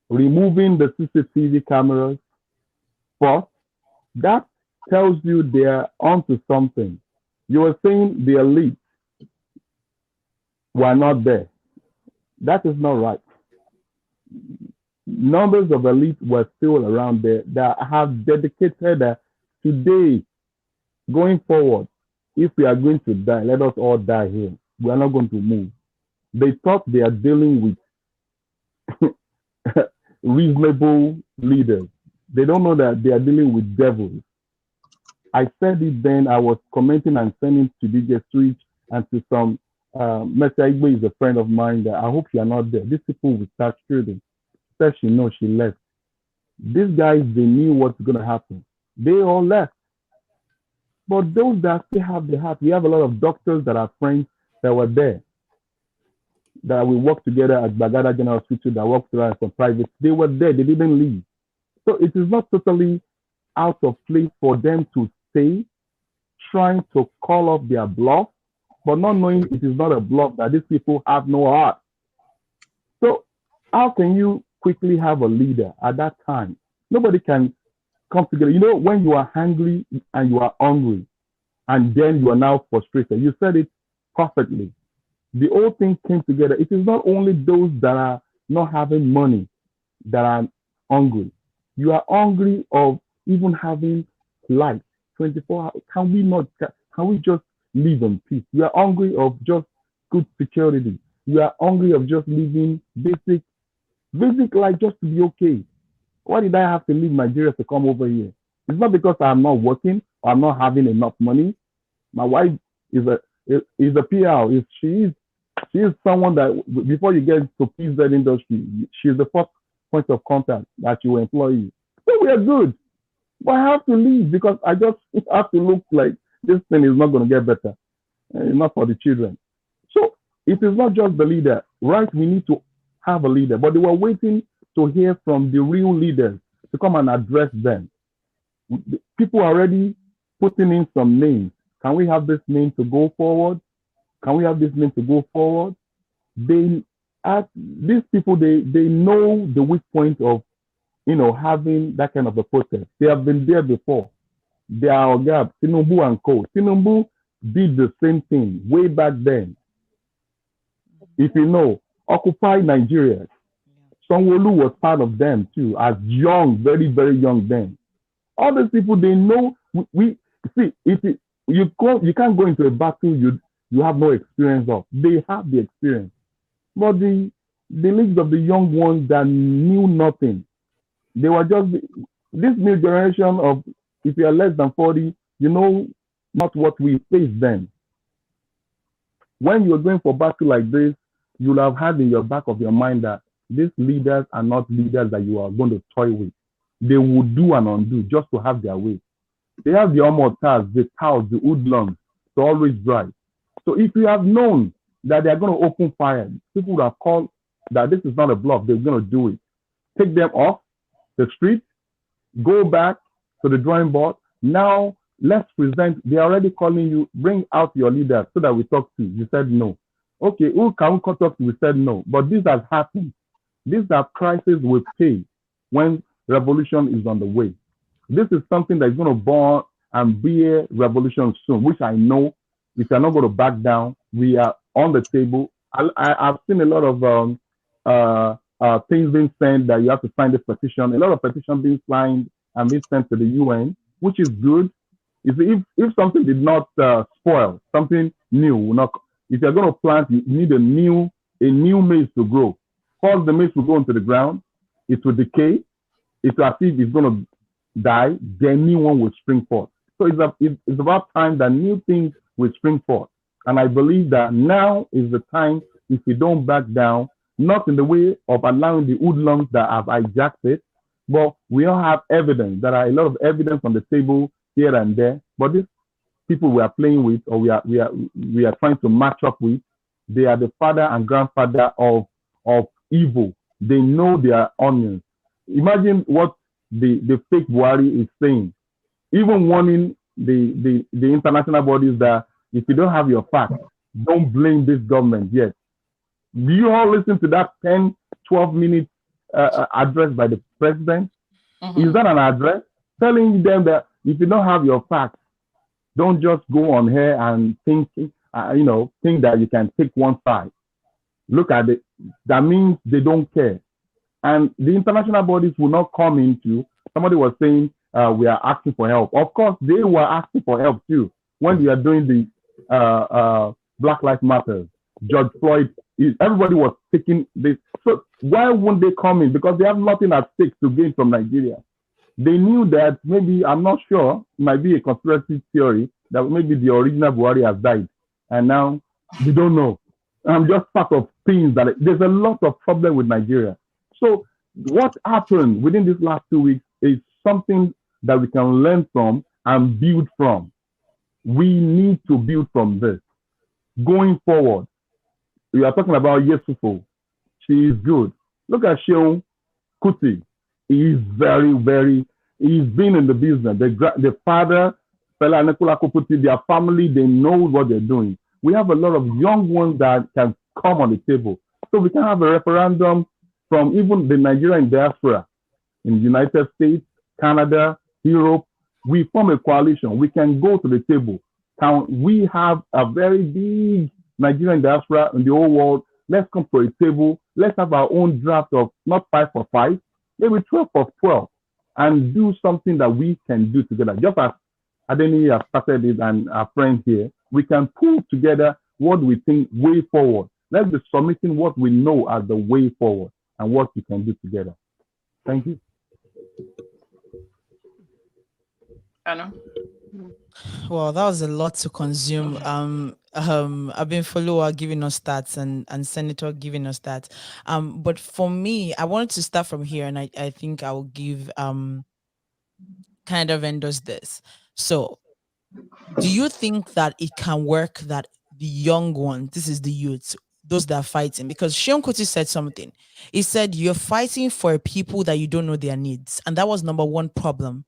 Removing the CCTV cameras first, that tells you they're onto something. You were saying the elite were not there. That is not right. Numbers of elite were still around there that have dedicated today, going forward, if we are going to die, let us all die here. We are not going to move. They thought they are dealing with reasonable leaders. They don't know that they are dealing with devils. I said it then, I was commenting and sending to DJ Switch and to some, Mr. Igwe is a friend of mine that I hope you are not there. These people will start shooting. Said she knows she left. These guys, they knew what's going to happen. They all left. But those that still have the heart, we have a lot of doctors that are friends that were there, that we worked together at Bagada General Hospital, that worked together for private. They were there. They didn't leave. So it is not totally out of place for them to stay, trying to call off their bluff, but not knowing it is not a bluff, that these people have no heart. So how can you quickly have a leader at that time? Nobody can come together. You know, when you are hungry and you are hungry, and then you are now frustrated, you said it perfectly. The whole thing came together. It is not only those that are not having money that are hungry. You are hungry of even having life 24 hours. Can we just live in peace? You are hungry of just good security. You are hungry of just living basic life just to be okay. Why did I have to leave Nigeria to come over here? It's not because I'm not working or I'm not having enough money. My wife is a PR. She is someone that before you get to PZ industry, she's the first point of contact that you will employ you. So we are good. But I have to leave because I just have to look like this thing is not going to get better. Not for the children. So it is not just the leader, right? We need to have a leader, but they were waiting to hear from the real leaders to come and address them. People are already putting in some names. Can we have this name to go forward? Can we have this name to go forward? These people, they know the weak point of, having that kind of a protest. They have been there before. They are Ogab, Tinubu and co. Tinubu did the same thing way back then. If you know, Occupy Nigeria. Sanwo-Olu was part of them too, as young, very, very young then. All these people, they know. We see, you can't go into a battle you have no experience of. They have the experience. But the leagues of the young ones that knew nothing, they were just, this new generation of, if you are less than 40, you know not what we face then. When you're going for battle like this, you'll have had in your back of your mind that these leaders are not leaders that you are going to toy with. They will do and undo just to have their way. They have the omotas, the cows, the hoodlums to always drive. So if you have known that they're going to open fire, people would have called that this is not a bluff, they're going to do it. Take them off the street, go back to the drawing board. Now, let's present. They're already calling you, bring out your leaders so that we talk to. You said no. Okay, who can we talk to? We said no. But this has happened. These are crises we pay when revolution is on the way. This is something that's going to born and be a revolution soon, which I know if you're not going to back down, we are on the table. I've seen a lot of things being sent that you have to sign this petition, a lot of petitions being signed and being sent to the UN, which is good. If something did not spoil, something new will not. If you're going to plant, you need a new maize to grow. First, the maize will go into the ground, it will decay, it will as if it's going to die, then new one will spring forth. So it's about time that new things will spring forth. And I believe that now is the time, if we don't back down, not in the way of allowing the hoodlums that have hijacked it, but we all have evidence. There are a lot of evidence on the table here and there. But these people we are playing with, or we are trying to match up with, they are the father and grandfather of evil. They know their onions. Imagine what the fake Buhari is saying, even warning the international bodies that if you don't have your facts, don't blame this government yet. Do you all listen to that 10, 12 minute address by the president? Is that an address telling them that if you don't have your facts, don't just go on here and think that you can take one side. Look at it. That means they don't care. And the international bodies will not come into, somebody was saying, we are asking for help. Of course, they were asking for help too. When we are doing the Black Lives Matter, George Floyd, everybody was taking this. So why wouldn't they come in? Because they have nothing at stake to gain from Nigeria. They knew that maybe, I'm not sure, it might be a conspiracy theory that maybe the original Buhari has died. And now we don't know. I'm just part of things that there's a lot of problem with Nigeria. So what happened within these last 2 weeks is something that we can learn from and build from. We need to build from this. Going forward, we are talking about Yesufo. She is good. Look at Sheon Kuti. He is very, very, he's been in the business. The father, Fela Nicola Koputi, their family, they know what they're doing. We have a lot of young ones that can come on the table. So we can have a referendum from even the Nigerian diaspora in the United States, Canada, Europe. We form a coalition. We can go to the table. We have a very big Nigerian diaspora in the whole world. Let's come to a table. Let's have our own draft of not 5 for 5, maybe 12 for 12, and do something that we can do together. Just as Adeni has started it and our friends here, we can pull together what we think way forward. Let's be submitting what we know as the way forward and what we can do together. Thank you. Anna? Well, that was a lot to consume. I've been follower giving us stats and senator giving us stats. But for me, I wanted to start from here, and I think I will give kind of endorse this. So, do you think that it can work that the young ones, this is the youths, those that are fighting? Because Sheon Kuti said something. He said, you're fighting for people that you don't know their needs. And that was number one problem.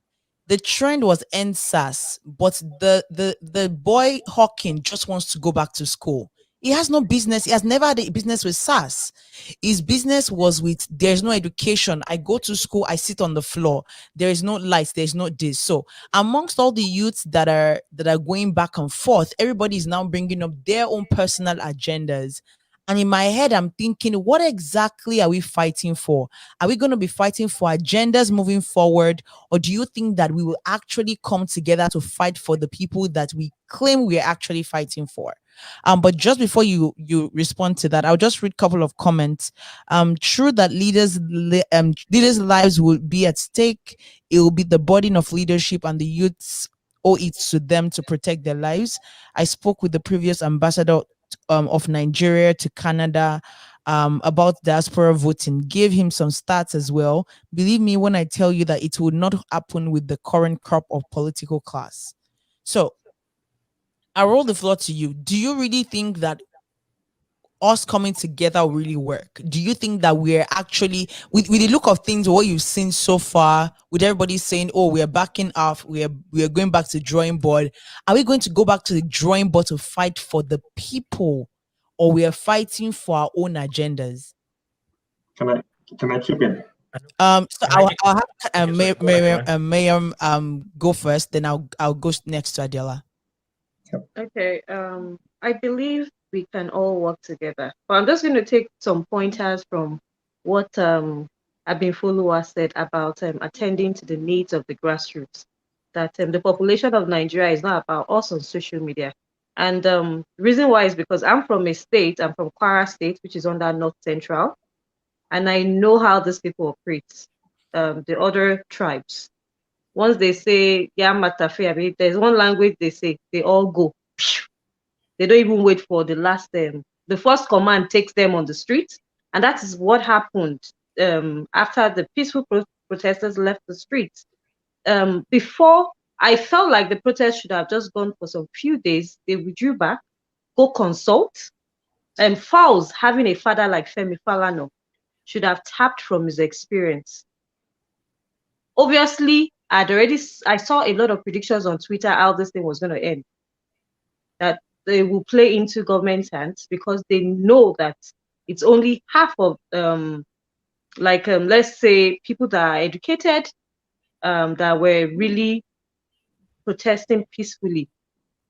The trend was end SARS, but the boy Hawking just wants to go back to school. He has no business. He has never had a business with SARS. His business was with, there's no education. I go to school, I sit on the floor. There is no lights, there's no this. So amongst all the youths that are going back and forth, everybody is now bringing up their own personal agendas. And in my head, I'm thinking, what exactly are we fighting for? Are we going to be fighting for agendas moving forward? Or do you think that we will actually come together to fight for the people that we claim we're actually fighting for? But just before you respond to that, I'll just read a couple of comments. True that leaders' lives will be at stake. It will be the burden of leadership, and the youths owe it to them to protect their lives. I spoke with the previous ambassador of Nigeria to Canada about diaspora voting, gave him some stats as well. Believe me when I tell you that it would not happen with the current crop of political class. So I roll the floor to you. Do you really think that us coming together will really work? Do you think that we're actually, with the look of things, what you've seen so far, with everybody saying, oh, we're backing off, we're going back to the drawing board, are we going to go back to the drawing board to fight for the people, or we are fighting for our own agendas? Can I chip in? So I'll have Mayam go first, then I'll go next to Adela. Okay. I believe we can all work together. But I'm just going to take some pointers from what Abin Folua said about attending to the needs of the grassroots. That the population of Nigeria is not about us on social media. And the reason why is because I'm from a state, I'm from Kwara State, which is under North Central. And I know how these people operate, the other tribes. Once they say, yeah, Matafe, I mean, there's one language they say, they all go. They don't even wait for the last the first command takes them on the street. And that is what happened after the peaceful protesters left the streets. Before, I felt like the protest should have just gone for some few days. They withdrew back, go consult. And Fowles, having a father like Femi Falana, should have tapped from his experience. Obviously, I saw a lot of predictions on Twitter how this thing was going to end. That they will play into government's hands because they know that it's only half of let's say people that are educated that were really protesting peacefully.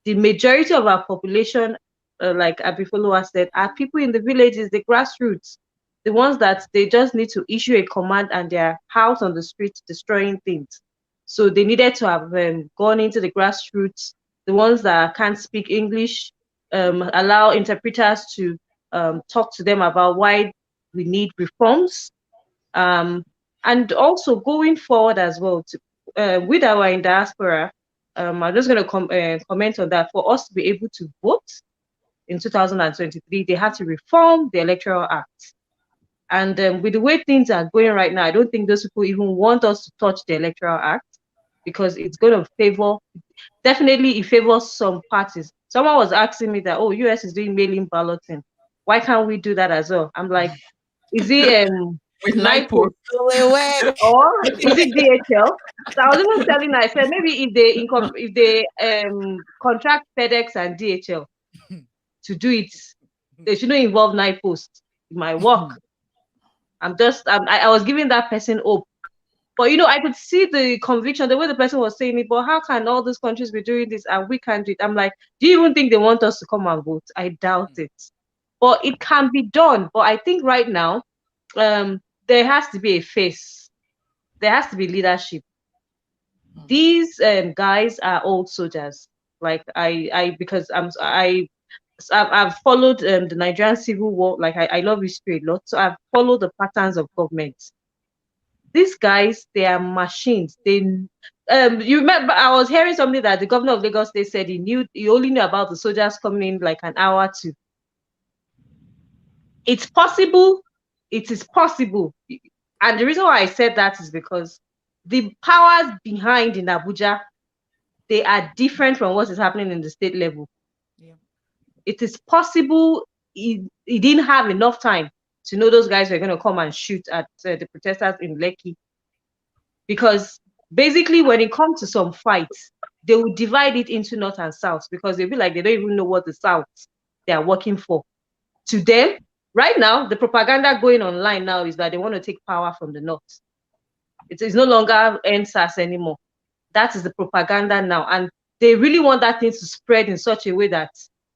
The majority of our population, like Abifolowa said, are people in the villages, the grassroots, the ones that they just need to issue a command and they're out on the streets destroying things. So they needed to have gone into the grassroots, the ones that can't speak English, allow interpreters to talk to them about why we need reforms. And also going forward as well, with our in diaspora, I'm just going to comment on that. For us to be able to vote in 2023, they had to reform the Electoral Act. And with the way things are going right now, I don't think those people even want us to touch the Electoral Act because it's going to definitely it favors some parties. Someone was asking me that, oh, US is doing mail-in balloting. Why can't we do that as well? I'm like, is it with NIPO or is it DHL? So I was even telling her, I said maybe if they contract FedEx and DHL to do it, they shouldn't involve NIPOst. It might work. I was giving that person hope. But I could see the conviction, the way the person was saying it, but how can all these countries be doing this and we can't do it? I'm like, do you even think they want us to come and vote? I doubt it. But it can be done. But I think right now, there has to be a face. There has to be leadership. These guys are old soldiers. Like because I I've followed the Nigerian civil war. Like I love history a lot, so I've followed the patterns of governments. These guys, they are machines. You remember I was hearing something that the governor of Lagos State said he only knew about the soldiers coming in like an hour to. It's possible. It is possible. And the reason why I said that is because the powers behind in Abuja, they are different from what is happening in the state level. Yeah. It is possible he didn't have enough time to know those guys were going to come and shoot at the protesters in Lekki. Because basically, when it comes to some fights, they will divide it into North and South because they'll be like, they don't even know what the South they are working for. To them, right now, the propaganda going online now is that they want to take power from the North. It is no longer NSAS anymore. That is the propaganda now. And they really want that thing to spread in such a way that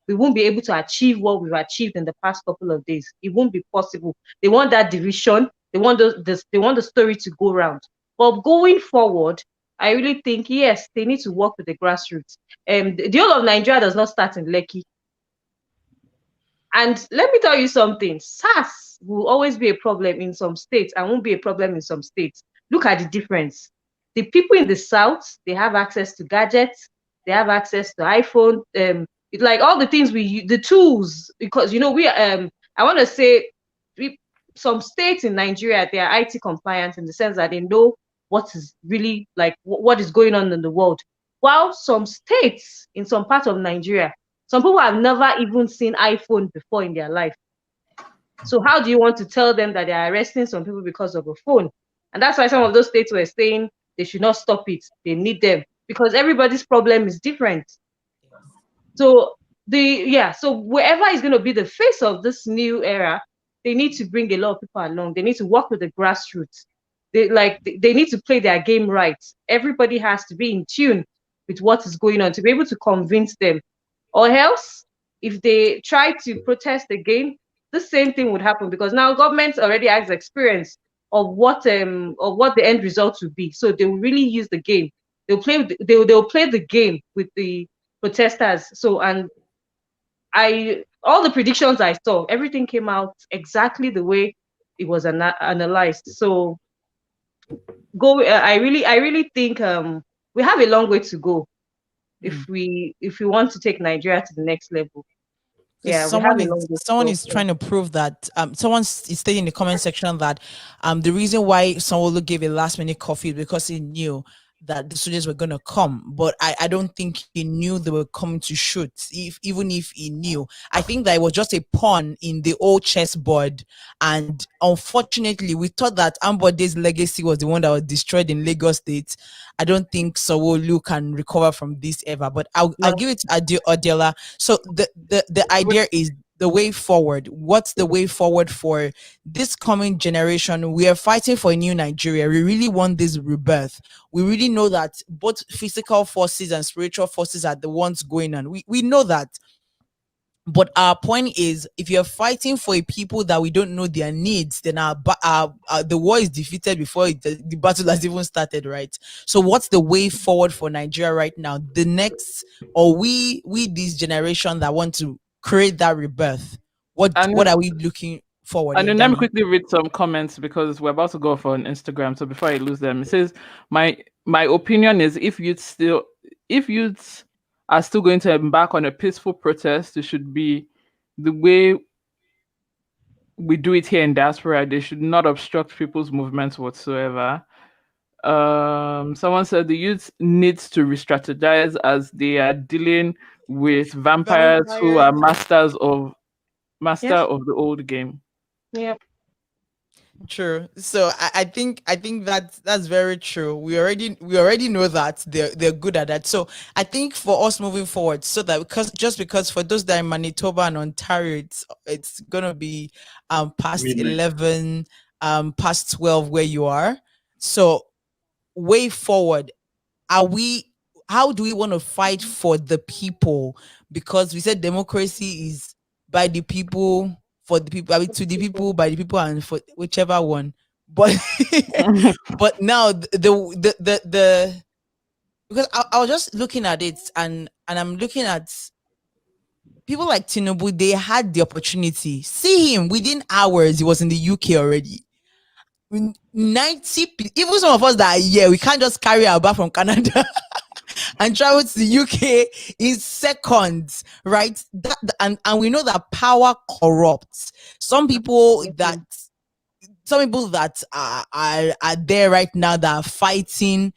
we won't be able to achieve what we've achieved in the past couple of days. It won't be possible. They want that division. They want the story to go around. But going forward, I really think, yes, they need to work with the grassroots. The whole of Nigeria does not start in Lekki. And let me tell you something, SARS will always be a problem in some states and won't be a problem in some states. Look at the difference. The people in the South, they have access to gadgets, they have access to iPhone, like all the things the tools, because, I want to say some states in Nigeria, they are IT compliant in the sense that they know what is really like what is going on in the world. While some states in some part of Nigeria, some people have never even seen iPhone before in their life. So how do you want to tell them that they are arresting some people because of a phone? And that's why some of those states were saying they should not stop it. They need them because everybody's problem is different. So so whoever is going to be the face of this new era, they need to bring a lot of people along. They need to work with the grassroots. They need to play their game right. Everybody has to be in tune with what is going on to be able to convince them. Or else, if they try to protest again, the same thing would happen because now government already has experience of what the end result would be. So they will really use the game. They'll play the game with the protesters. So all the predictions I saw, everything came out exactly the way it was analyzed. So I really think we have a long way to go if we want to take Nigeria to the next level. Yeah, we have a long way to go. Someone is trying to prove that someone is stating in the comment section that the reason why Sanwo-Olu gave a last minute coffee is because he knew that the soldiers were gonna come, but I don't think he knew they were coming to shoot. Even if he knew, I think that it was just a pawn in the old chessboard. And unfortunately, we thought that Ambode's legacy was the one that was destroyed in Lagos State. I don't think Sanwo-Olu can recover from this ever. But I'll give it to Adela. So the idea is the way forward. What's the way forward for this coming generation? We are fighting for a new Nigeria. We really want this rebirth. We really know that both physical forces and spiritual forces are the ones going on. We know that. But our point is, if you're fighting for a people that we don't know their needs, then the war is defeated before the battle has even started, right? So what's the way forward for Nigeria right now? The next, or we this generation that want to create that rebirth, what are we looking forward? And then let me quickly read some comments because we're about to go for an Instagram. So before I lose them, it says my opinion is if youths are still going to embark on a peaceful protest, it should be the way we do it here in diaspora. They should not obstruct people's movements whatsoever. Someone said the youth needs to re-strategize as they are dealing with vampires who are masters of the old game. Yeah. True. So I think that's very true. We already know that they're good at that. So I think for us moving forward, so that because for those that are in Manitoba and Ontario, it's gonna be past 11, past 12 where you are. So way forward, how do we want to fight for the people? Because we said democracy is by the people, for the people, I mean, to the people, by the people, and for whichever one. But but now because I was just looking at it, and I'm looking at people like Tinubu, they had the opportunity. See him within hours, he was in the UK already. 90, even some of us that are here, we can't just carry our bag from Canada and travel to the UK in seconds, right? And we know that power corrupts. Some people that are there right now that are fighting.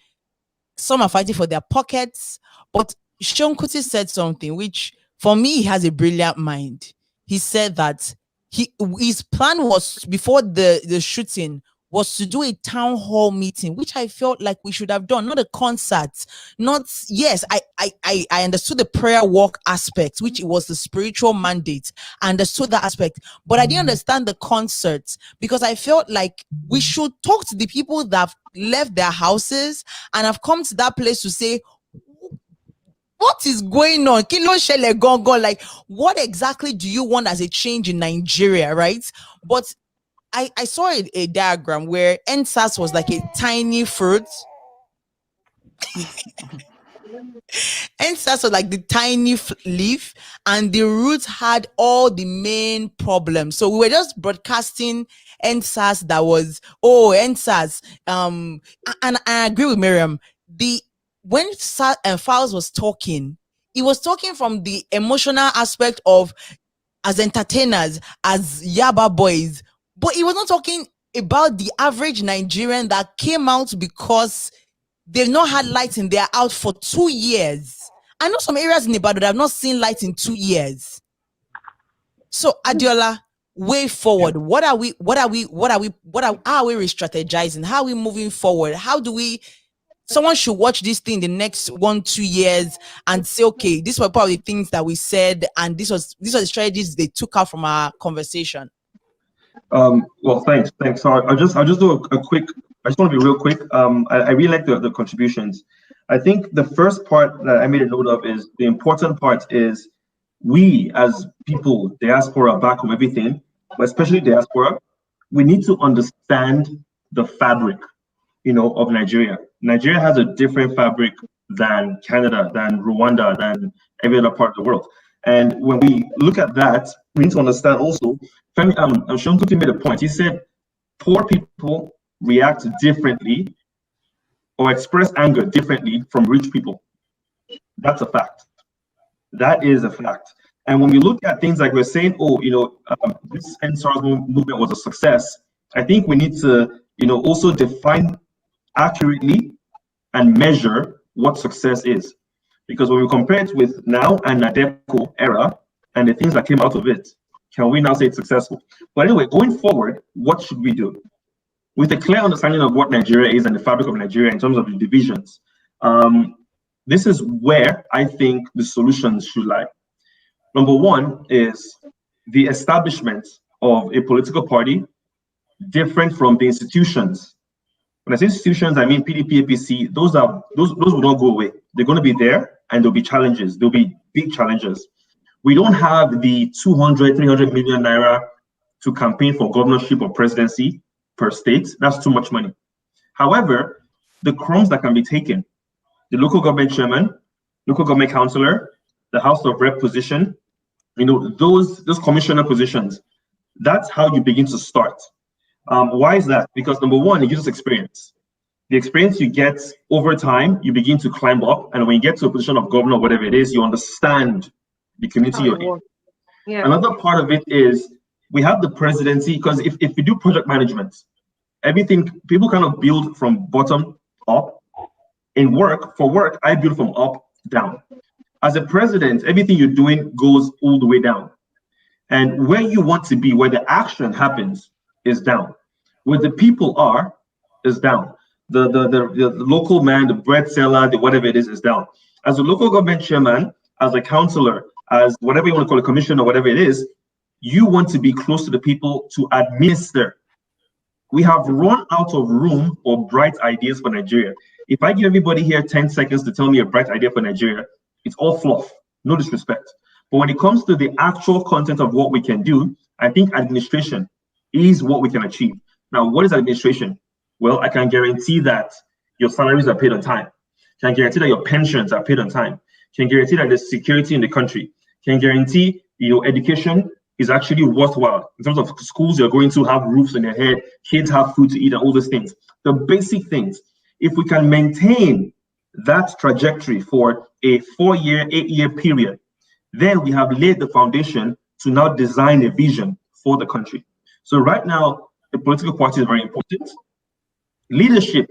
Some are fighting for their pockets, but Sean Kuti said something which, for me, he has a brilliant mind. He said that his plan was, before the shooting, was to do a town hall meeting, which I felt like we should have done, not a concert. Not, yes, I understood the prayer walk aspect, which was the spiritual mandate. I understood that aspect, but I didn't understand the concert, because I felt like we should talk to the people that have left their houses and have come to that place to say, what is going on? Like, what exactly do you want as a change in Nigeria, right? But I saw a diagram where NSAS was like a tiny fruit. NSAS was like the tiny leaf, and the roots had all the main problems. So we were just broadcasting NSAS that was, NSAS. And I agree with Miriam. When Files was talking, he was talking from the emotional aspect of, as entertainers, as Yaba boys, but he was not talking about the average Nigerian that came out because they've not had light in their house for 2 years. I know some areas in Ibadan that have not seen light in 2 years. So Adiola, way forward. How are we re-strategizing? How are we moving forward? How do we, someone should watch this thing the next 1-2 years and say, okay, these were probably things that we said, and these are the strategies they took out from our conversation. Well, thanks. So I'll just do a quick. I just want to be real quick. I really like the contributions. I think the first part that I made a note of is the important part is we as people, diaspora, back home, everything, but especially diaspora, we need to understand the fabric, of Nigeria. Nigeria has a different fabric than Canada, than Rwanda, than every other part of the world. And when we look at that, we need to understand also, Sean Kuti made a point. He said, poor people react differently or express anger differently from rich people. That's a fact. That is a fact. And when we look at things like we're saying, this NSAS movement was a success, I think we need to, also define accurately and measure what success is. Because when we compare it with now and Nadeco era and the things that came out of it, can we now say it's successful? But anyway, going forward, what should we do? With a clear understanding of what Nigeria is and the fabric of Nigeria in terms of the divisions, this is where I think the solutions should lie. Number one is the establishment of a political party different from the institutions. When I say institutions, I mean PDP, APC. Those will not go away. They're going to be there, and there'll be challenges. There'll be big challenges. We don't have the 200, 300 million naira to campaign for governorship or presidency per state. That's too much money. However, the crumbs that can be taken, the local government chairman, local government councillor, the House of Rep position, those commissioner positions, that's how you begin to start. Why is that? Because number one, it gives us experience. The experience you get over time, you begin to climb up. And when you get to a position of governor, whatever it is, you understand the community you're in. Yeah. Another part of it is we have the presidency, because if we do project management, everything, people kind of build from bottom up. For work, I build from up down. As a president, everything you're doing goes all the way down. And where you want to be, where the action happens, is down. Where the people are, is down. The local man, the bread seller, the whatever it is down. As a local government chairman, as a councillor, as whatever you want to call a commissioner, whatever it is, you want to be close to the people to administer. We have run out of room for bright ideas for Nigeria. If I give everybody here 10 seconds to tell me a bright idea for Nigeria, it's all fluff, no disrespect. But when it comes to the actual content of what we can do, I think administration is what we can achieve. Now, what is administration? Well, I can guarantee that your salaries are paid on time. Can guarantee that your pensions are paid on time. Can guarantee that there's security in the country. can guarantee education is actually worthwhile in terms of schools. You're going to have roofs on your head, kids have food to eat, and all those things. The basic things. If we can maintain that trajectory for a 4-year, 8-year period, then we have laid the foundation to now design a vision for the country. So right now, the political party is very important. Leadership,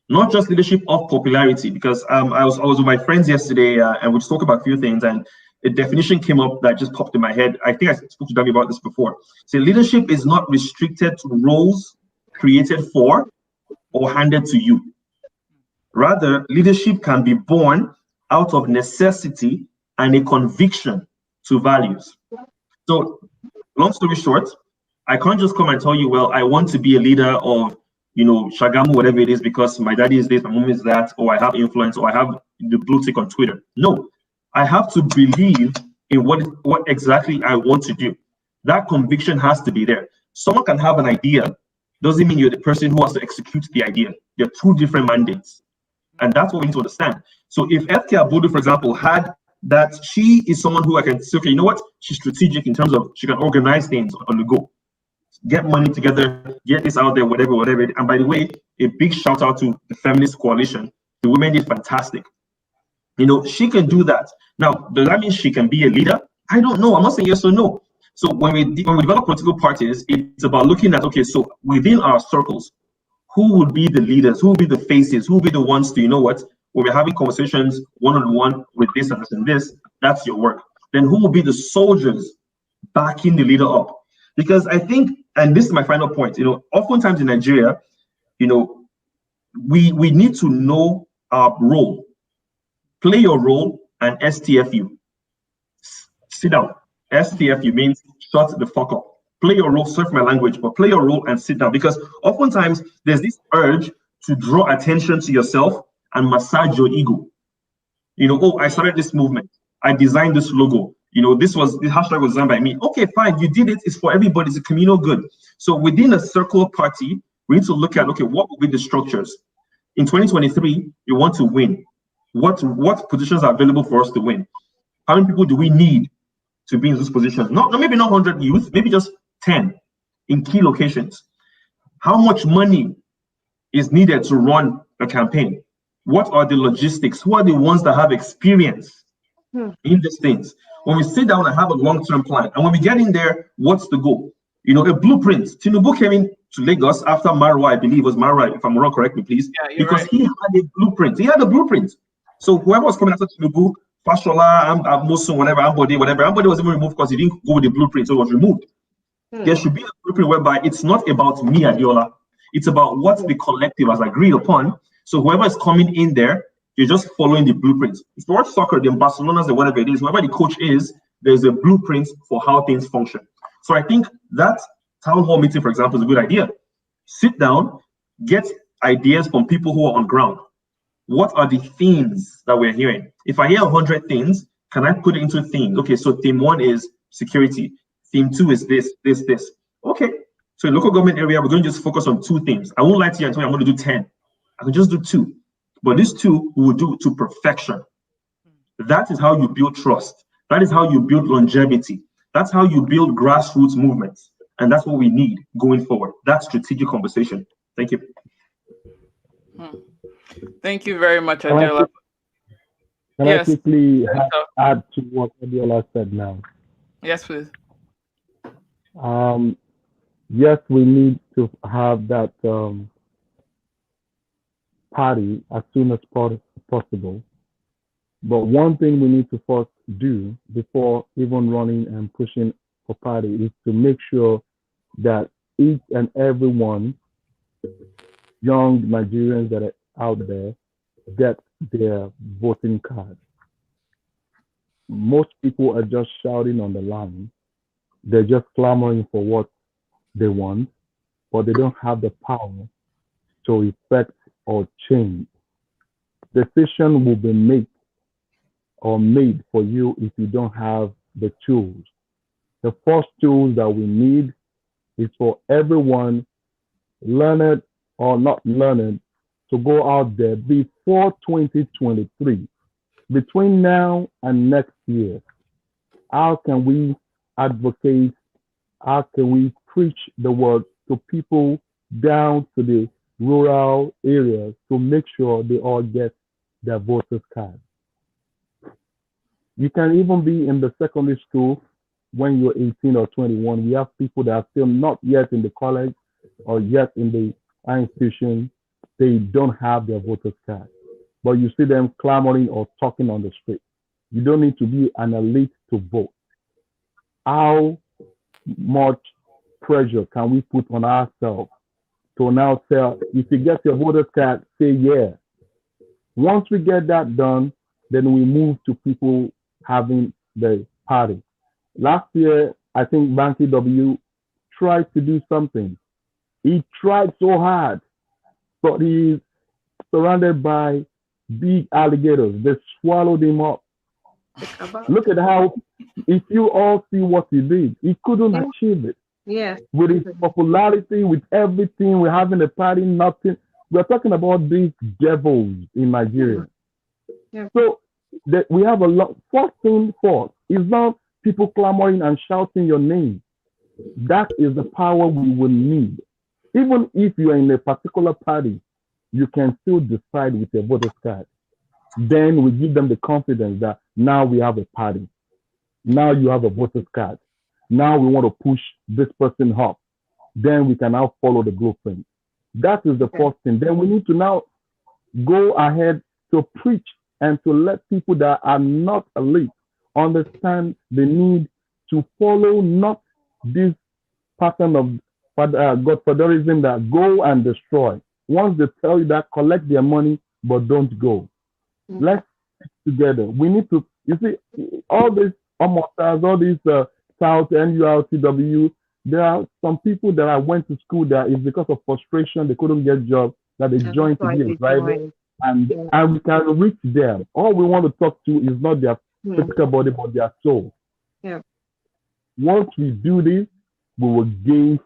not just leadership of popularity, because I was with my friends yesterday and we spoke about a few things, and a definition came up that just popped in my head. I think I spoke to Davi about this before. So leadership is not restricted to roles created for or handed to you. Rather, leadership can be born out of necessity and a conviction to values. So, long story short, I can't just come and tell you, well, I want to be a leader of, Shagamu, whatever it is, because my daddy is this, my mom is that, or I have influence, or I have the blue tick on Twitter. No, I have to believe in what exactly I want to do. That conviction has to be there. Someone can have an idea, doesn't mean you're the person who has to execute the idea. They're two different mandates. And that's what we need to understand. So if FK Abudu, for example, had that, she is someone who I can say, okay, you know what? She's strategic in terms of she can organize things on the go, get money together, get this out there, whatever. And by the way, a big shout out to the Feminist Coalition. The women did fantastic. She can do that. Now, does that mean she can be a leader? I don't know. I'm not saying yes or no. So when we develop political parties, it's about looking at, okay, so within our circles, who would be the leaders? Who will be the faces? Who will be the ones to, when we're having conversations one-on-one with this and this, that's your work. Then who will be the soldiers backing the leader up? Because I think, and this is my final point, oftentimes in Nigeria, we need to know our role. Play your role and STFU. Sit down. STFU means shut the fuck up. Play your role, surf my language, but play your role and sit down. Because oftentimes there's this urge to draw attention to yourself and massage your ego. I started this movement. I designed this logo. This hashtag was designed by me. Okay, fine, you did it. It's for everybody. It's a communal good. So within a circle party, we need to look at, okay, what will be the structures? In 2023, you want to win. What positions are available for us to win? How many people do we need to be in those positions? Maybe not 100 youth, maybe just 10 in key locations. How much money is needed to run a campaign? What are the logistics? Who are the ones that have experience in these things? When we sit down and have a long-term plan, and when we get in there, what's the goal? A blueprint. Tinubu came in to Lagos after Marwa, I believe it was Marwa, if I'm wrong, correct me, please. Yeah, because right. He had a blueprint. He had a blueprint. So whoever was coming after Tinubu, Fashola, Mosun, whatever, Ambody was even removed because he didn't go with the blueprint, so it was removed. There should be a blueprint whereby it's not about me, Adiola. It's about what the collective has agreed upon. So whoever is coming in there, you're just following the blueprint. If you watch soccer, the Barcelona's, the whatever it is, whoever the coach is, there's a blueprint for how things function. So I think that town hall meeting, for example, is a good idea. Sit down, get ideas from people who are on ground. What are the themes that we're hearing? If I hear 100 things, can I put it into themes? Okay, so theme 1 is security. Theme 2 is this. Okay, so in local government area, we're going to just focus on 2 themes. I won't lie to you and tell you I'm going to do 10. I can just do 2. But these 2 we will do to perfection. That is how you build trust. That is how you build longevity. That's how you build grassroots movements. And that's what we need going forward. That strategic conversation. Thank you. Thank you very much, Can I Adela. Can I quickly add to what Adela said now? Yes, please. Yes, we need to have that party as soon as possible. But one thing we need to first do before even running and pushing for party is to make sure that each and every one, young Nigerians that are out there, get their voting card. Most people are just shouting on the line. They're just clamoring for what they want, but they don't have the power to effect or change. Decision will be made for you if you don't have the tools. The first tools that we need is for everyone, learned or not learned, to go out there before 2023. Between now and next year, how can we advocate, how can we preach the word to people down to the rural areas to make sure they all get their voters card. You can even be in the secondary school when you're 18 or 21. We have people that are still not yet in the college or yet in the high institution. They don't have their voters card, but you see them clamoring or talking on the street. You don't need to be an elite to vote. How much pressure can we put on ourselves to now tell, if you get your voters card, say yeah. Once we get that done, then we move to people having the party. Last year, I think Banky W tried to do something. He tried so hard, but he's surrounded by big alligators. They swallowed him up. Look at how, if you all see what he did, he couldn't achieve it. Yeah. With his popularity, with everything, we're having a party, nothing. We're talking about these devils in Nigeria. Yeah. So that we have a lot. First thing first is not people clamoring and shouting your name. That is the power we will need. Even if you are in a particular party, you can still decide with your voter's card. Then we give them the confidence that now we have a party. Now you have a voter's card. Now we want to push this person up. Then we can now follow the blueprint. That is the first thing. Then we need to now go ahead to preach and to let people that are not elite understand the need to follow not this pattern of godfatherism that go and destroy. Once they tell you that, collect their money, but don't go. Let's stick together. We need to, you see, all these Omotas, all these South, NURTW, there are some people that I went to school that is because of frustration, they couldn't get jobs, that they joined to be a driver, and we can reach them. All we want to talk to is not their physical body, but their soul. Yeah. Once we do this, we will gain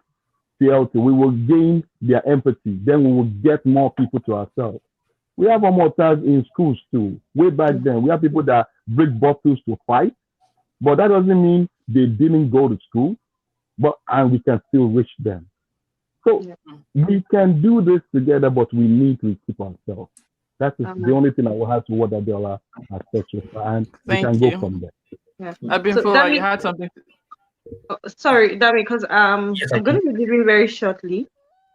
fealty, we will gain their empathy, then we will get more people to ourselves. We have Omotas in schools too. Way back then, we have people that break bottles to fight, but that doesn't mean they didn't go to school, and we can still reach them. So we can do this together, but we need to keep ourselves. That is the only thing I will have to what Adela has said so far, and we can go from there. Yeah. I've been so you had something. Sorry, Dami, because I'm going to be leaving very shortly.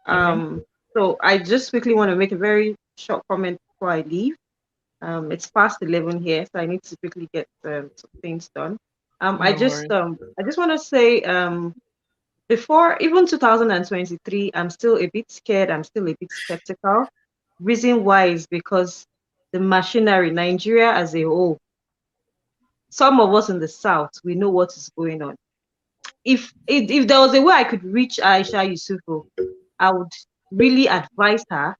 So I just quickly want to make a very short comment before I leave. It's past 11 here, so I need to quickly get some things done. I just want to say, before even 2023, I'm still a bit scared. I'm still a bit skeptical. Reason why is because the machinery, Nigeria as a whole, some of us in the South, we know what is going on. If there was a way I could reach Aisha Yusufu, I would really advise her.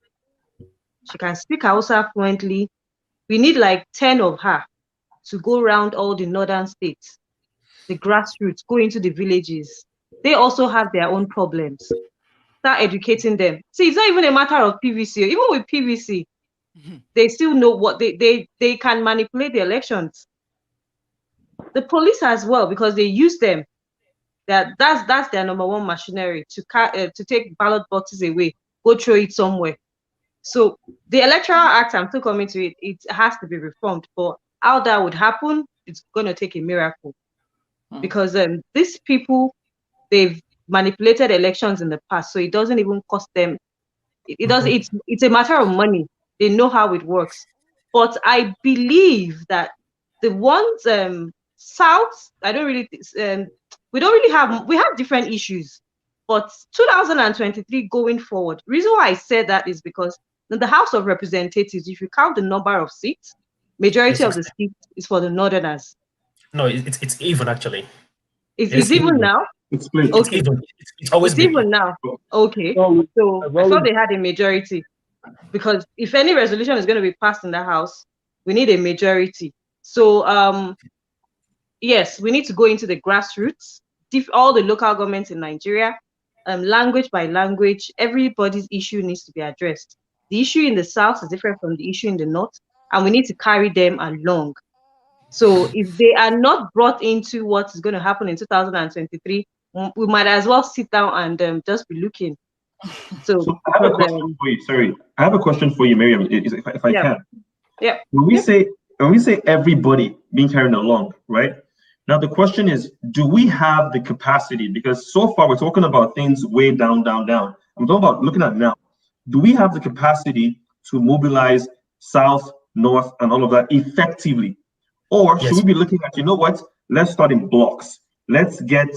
She can speak Hausa fluently. We need like 10 of her to go around all the northern states, the grassroots, go into the villages. They also have their own problems. Start educating them. See, it's not even a matter of PVC. Even with PVC, they still know what they can manipulate the elections. The police as well, because they use them. That's their number one machinery to take ballot boxes away, go throw it somewhere. So the Electoral Act, I'm still coming to it. It has to be reformed. But how that would happen, it's going to take a miracle, because these people, they've manipulated elections in the past, so it doesn't even cost them. It does. It's a matter of money. They know how it works. But I believe that the ones South, I don't really. We don't really have. We have different issues. But 2023 going forward, reason why I said that is because in the House of Representatives, if you count the number of seats, majority of the seats is for the Northerners. No, it's even actually. It's even now. It's split. Okay. It's always been even now. Okay. So I thought they had a majority, because if any resolution is going to be passed in the House, we need a majority. So yes, we need to go into the grassroots, all the local governments in Nigeria, language by language. Everybody's issue needs to be addressed. The issue in the South is different from the issue in the North, and we need to carry them along. So if they are not brought into what is going to happen in 2023, we might as well sit down and just be looking. So I have a question for you. Sorry, I have a question for you, Miriam, if I yeah. can. Yeah. When we say everybody being carried along, right? Now the question is, do we have the capacity? Because so far we're talking about things way down, down, down. I'm talking about looking at now. Do we have the capacity to mobilize South, North, and all of that effectively? Or should Yes. we be looking at, you know what? Let's start in blocks. Let's get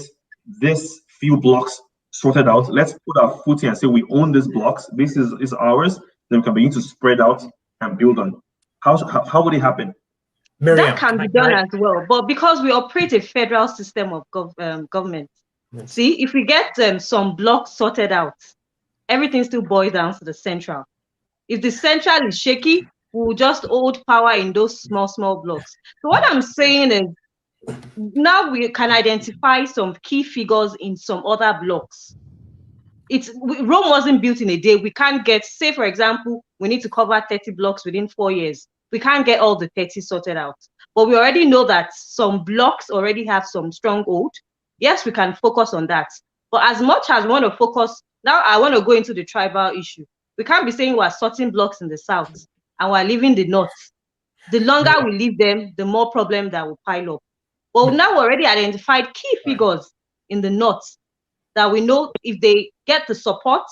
this few blocks sorted out. Let's put our foot in and say we own these blocks. This is ours. Then we can begin to spread out and build on. How would it happen? Miriam, That can be done as well, but because we operate a federal system of government, Yes. see, if we get some blocks sorted out, everything still boils down to the central. If the central is shaky, we'll just hold power in those small blocks. So what I'm saying is, now we can identify some key figures in some other blocks. Rome wasn't built in a day. We can't get, say for example, we need to cover 30 blocks within 4 years. We can't get all the 30 sorted out. But we already know that some blocks already have some stronghold. Yes, we can focus on that. But as much as we want to focus, now I want to go into the tribal issue. We can't be saying we're sorting blocks in the south and we're leaving the north. The longer we leave them, the more problem that will pile up. But now we already identified key figures in the north that we know if they get the support,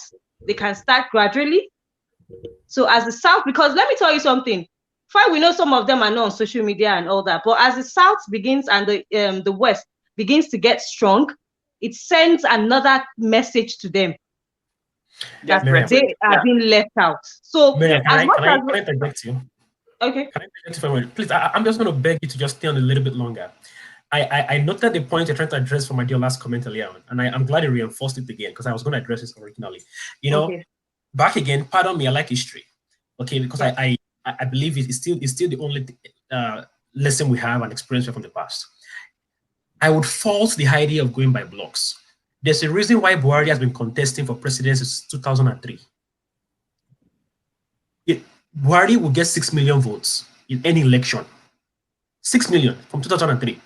they can start gradually. So as the South, because let me tell you something, fine, we know some of them are not on social media and all that, but as the South begins and the West begins to get strong, it sends another message to them that they are being left out. So Miriam, as much as can I interject you? Okay. Can I interject you for a minute? Please, I'm just going to beg you to just stay on a little bit longer. I noted the point you're trying to address from my dear last comment earlier on, and I'm glad you reinforced it again because I was going to address this originally. You know, back again, pardon me, I like history, okay, because I believe it's still the only lesson we have and experience from the past. I would fault the idea of going by blocks. There's a reason why Buhari has been contesting for presidency since 2003. Buhari will get 6 million votes in any election. 6 million from 2003.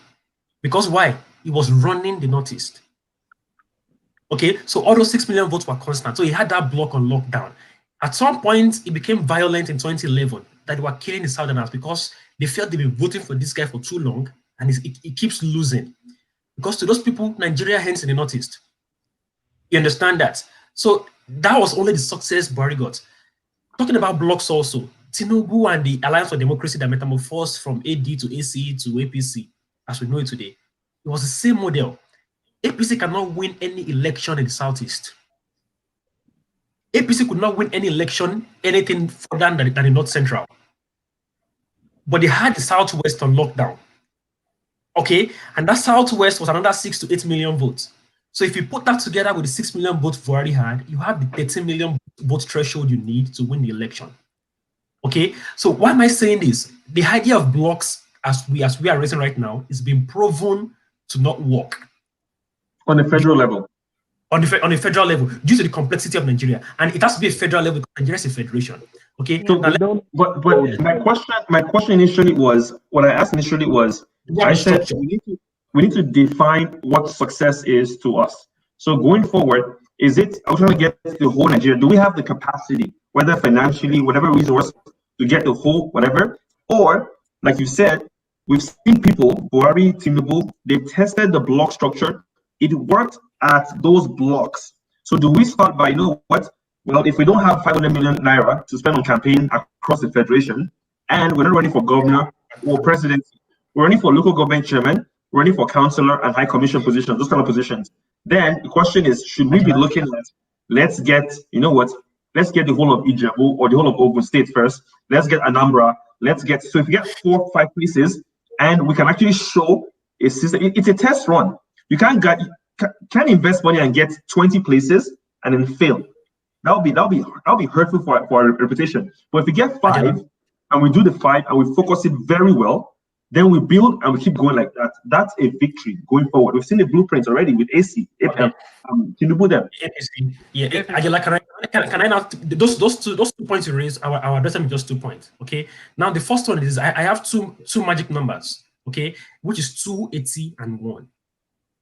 Because why? He was running the Northeast. Okay, so all those 6 million votes were constant. So he had that block on lockdown. At some point, it became violent in 2011 that they were killing the Southerners because they felt they've been voting for this guy for too long and he keeps losing. Because to those people, Nigeria hangs in the Northeast. You understand that? So that was only the success Buhari got. Talking about blocks also, Tinubu and the Alliance for Democracy that metamorphosed from AD to ACE to APC, as we know it today, it was the same model. APC cannot win any election in the Southeast. APC could not win any election, anything further than the North Central. But they had the Southwest on lockdown. Okay, and that Southwest was another 6 to 8 million votes. So if you put that together with the 6 million votes we've already had, you have the 13 million vote threshold you need to win the election. Okay, so why am I saying this? The idea of blocks, as we are raising right now, is being proven to not work on the federal level. On the federal level, due to the complexity of Nigeria, and it has to be a federal level because Nigeria is a federation. Okay, so my question initially was, what I asked initially was, I said we need to define what success is to us. So going forward, is it, I was trying to get the whole Nigeria, do we have the capacity, whether financially, whatever resource, to get the whole whatever? Or, like you said, we've seen people, Buhari, Tinubu, they tested the block structure. It worked at those blocks. So do we start by, you know what? Well, if we don't have 500 million naira to spend on campaign across the federation, and we're not running for governor or president, we're running for local government chairman, we're running for councillor and high commission positions, those kind of positions. Then the question is, should we be looking at, let's get, you know what? Let's get the whole of Ijebu or the whole of Ogun State first. Let's get Anambra. Let's get, so if we get 4 or 5 places, and we can actually show a system, it's a test run. You can't invest money and get 20 places and then fail. That'll be hurtful for our reputation. But if we get 5 and we do the 5 and we focus it very well, then we build and we keep going like that. That's a victory going forward. We've seen the blueprints already with AC, Tinubu them. Yeah, can I now those two points you raised? I'll address them in just 2 points. Okay. Now the first one is I have two magic numbers. okay, which is 280 and 1.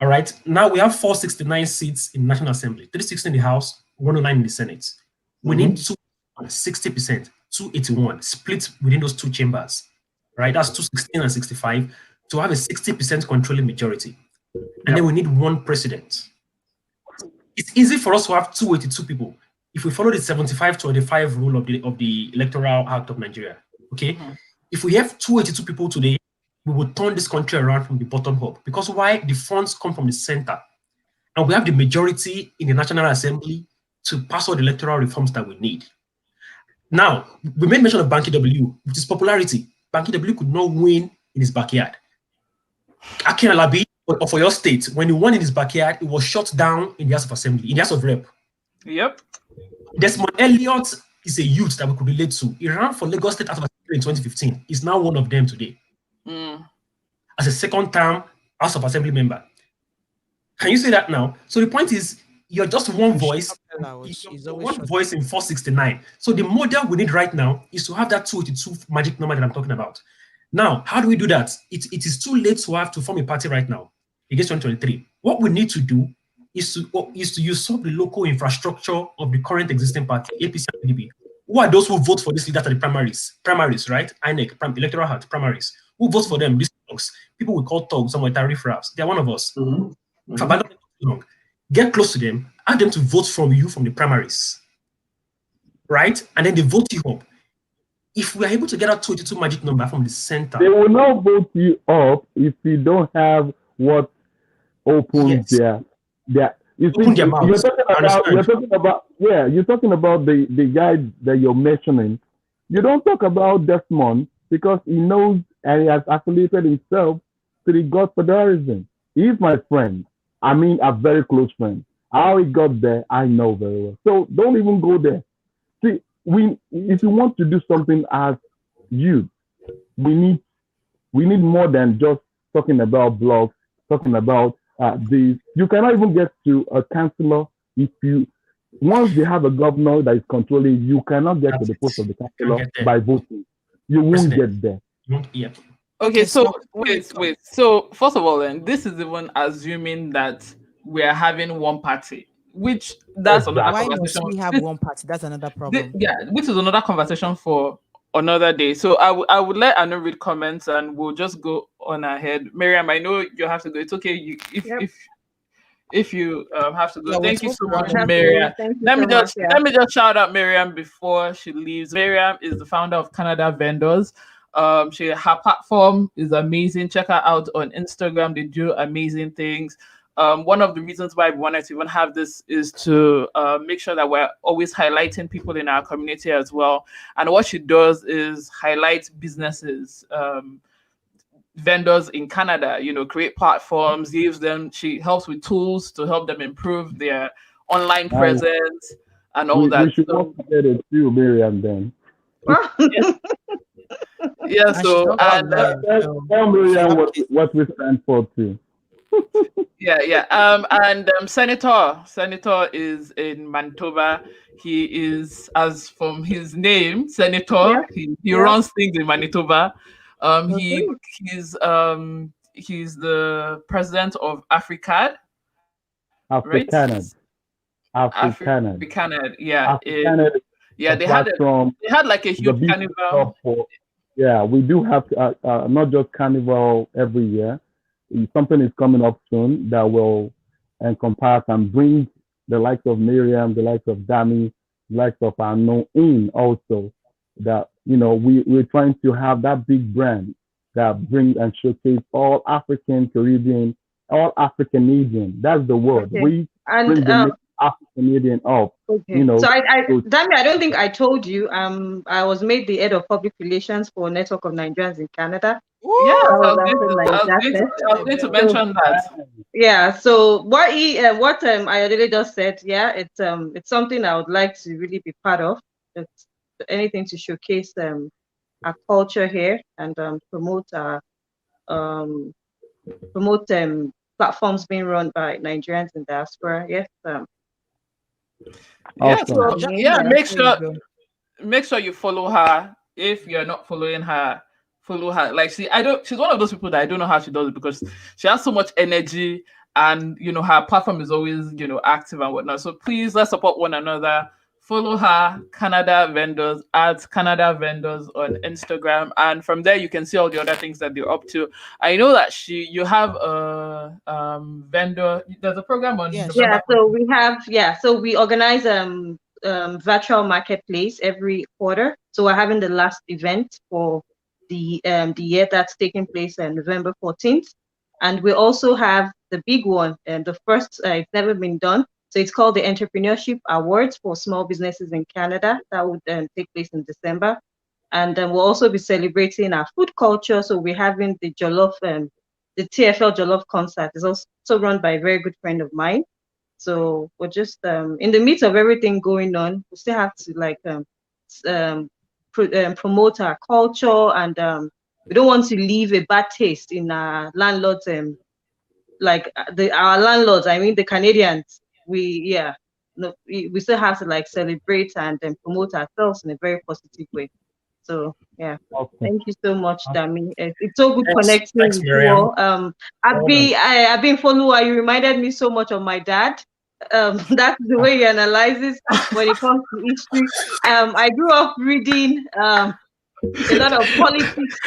All right. Now we have 469 seats in National Assembly, 360 in the House, 109 in the Senate. We need 60%, 281 split within those two chambers. Right. That's 216 and 65 to have a 60% controlling majority. And then we need one president. It's easy for us to have 282 people if we follow the 75-25 rule of the Electoral Act of Nigeria. Okay. If we have 282 people today, we will turn this country around from the bottom up. Because why? The funds come from the center. And we have the majority in the National Assembly to pass all the electoral reforms that we need. Now, we made mention of Banky W, which is popularity. Banky W could not win in his backyard. Akin Alabi, for your state, when he won in his backyard, it was shut down in the House of Assembly, in the House of Rep. Yep. Desmond Elliott is a youth that we could relate to. He ran for Lagos State House of Assembly in 2015. He's now one of them today. As a second-term House of Assembly member. Can you say that now? So the point is, you're just one voice. One voice in 469. So the model we need right now is to have that 282 magic number that I'm talking about. Now, how do we do that? It is too late to have to form a party right now against 2023. What we need to do is to use up the local infrastructure of the current existing party, APC and PDP. Who are those who vote for this leader at the primaries? Primaries, right? INEC, Electoral Act, primaries. Who votes for them? These thugs. People we call thugs, some tariff raps. They are one of us. If I don't long, get close to them, ask them to vote from you from the primaries. Right? And then they vote you up. If we are able to get out 22 magic number from the center, they will not vote you up if you don't have what opens their you see, you're talking about the guy that you're mentioning. You don't talk about Desmond because he knows and he has affiliated himself to the Godfatherism. He's my friend. I mean, a very close friend. How he got there, I know very well. So don't even go there. See, if you want to do something as youth, we need more than just talking about blogs, talking about this. You cannot even get to a councillor if once they have a governor that is controlling, you cannot get to the post of the councillor by voting. You won't get there. Okay, so wait. So first of all, then this is even assuming that we are having one party, which that's another conversation. Why must we have one party? That's another problem. Which is another conversation for another day. So I would let Anu read comments and we'll just go on ahead. Miriam, I know you have to go. It's okay. If you have to go. Yeah, thank you so much, Miriam. Let me just shout out Miriam before she leaves. Miriam is the founder of Canada Vendors. Her platform is amazing. Check her out on Instagram. They do amazing things. One of the reasons why we wanted to even have this is to make sure that we're always highlighting people in our community as well. And what she does is highlight businesses, vendors in Canada, create platforms, she helps with tools to help them improve their online presence and all that. We should work together too, Miriam, then. Yeah, so tell Miriam what we stand for too. And Senator is in Manitoba. He is, as from his name, Senator. He runs things in Manitoba. He's the president of Africad. Africanad. Yeah. They had like a huge carnival. We do have not just carnival every year. Something is coming up soon that will encompass and bring the likes of Miriam, the likes of Dami, the likes of Anu in also. That we're trying to have that big brand that brings and showcase all African, Caribbean, all African Indian. That's the word. Okay. We bring the African Indian up. Okay. So Dami, I don't think I told you. I was made the head of public relations for Network of Nigerians in Canada. Yeah, I was going to mention that. Yeah. So what Ayodele just said, it's something I would like to really be part of. It's anything to showcase our culture here and promote platforms being run by Nigerians in diaspora. Yes. Awesome. Make sure you follow her if you're not following her. follow her. Like she's one of those people that I don't know how she does it, because she has so much energy, and her platform is always active and whatnot. So please, let's support one another. Follow her, Canada Vendors, at Canada Vendors on Instagram, and from there you can see all the other things that they're up to. I know that you have a vendor. There's a program on Yeah, November. So we organize virtual marketplace every quarter. So we're having the last event for the year that's taking place on November 14th, and we also have the big one, and the first it's never been done. So it's called the Entrepreneurship Awards for Small Businesses in Canada. That would take place in December. And then we'll also be celebrating our food culture. So we're having the Jollof, the TFL Jollof concert is also run by a very good friend of mine. So we're just in the midst of everything going on. We still have to promote our culture, and we don't want to leave a bad taste in our landlords. Our landlords, I mean the Canadians. We still have to celebrate and promote ourselves in a very positive way. So yeah, thank you so much, Dami. It's so good connecting Thanks, with Miriam. you all. I've been following. You reminded me so much of my dad. That's the way he analyzes when it comes to history. I grew up reading a lot of politics.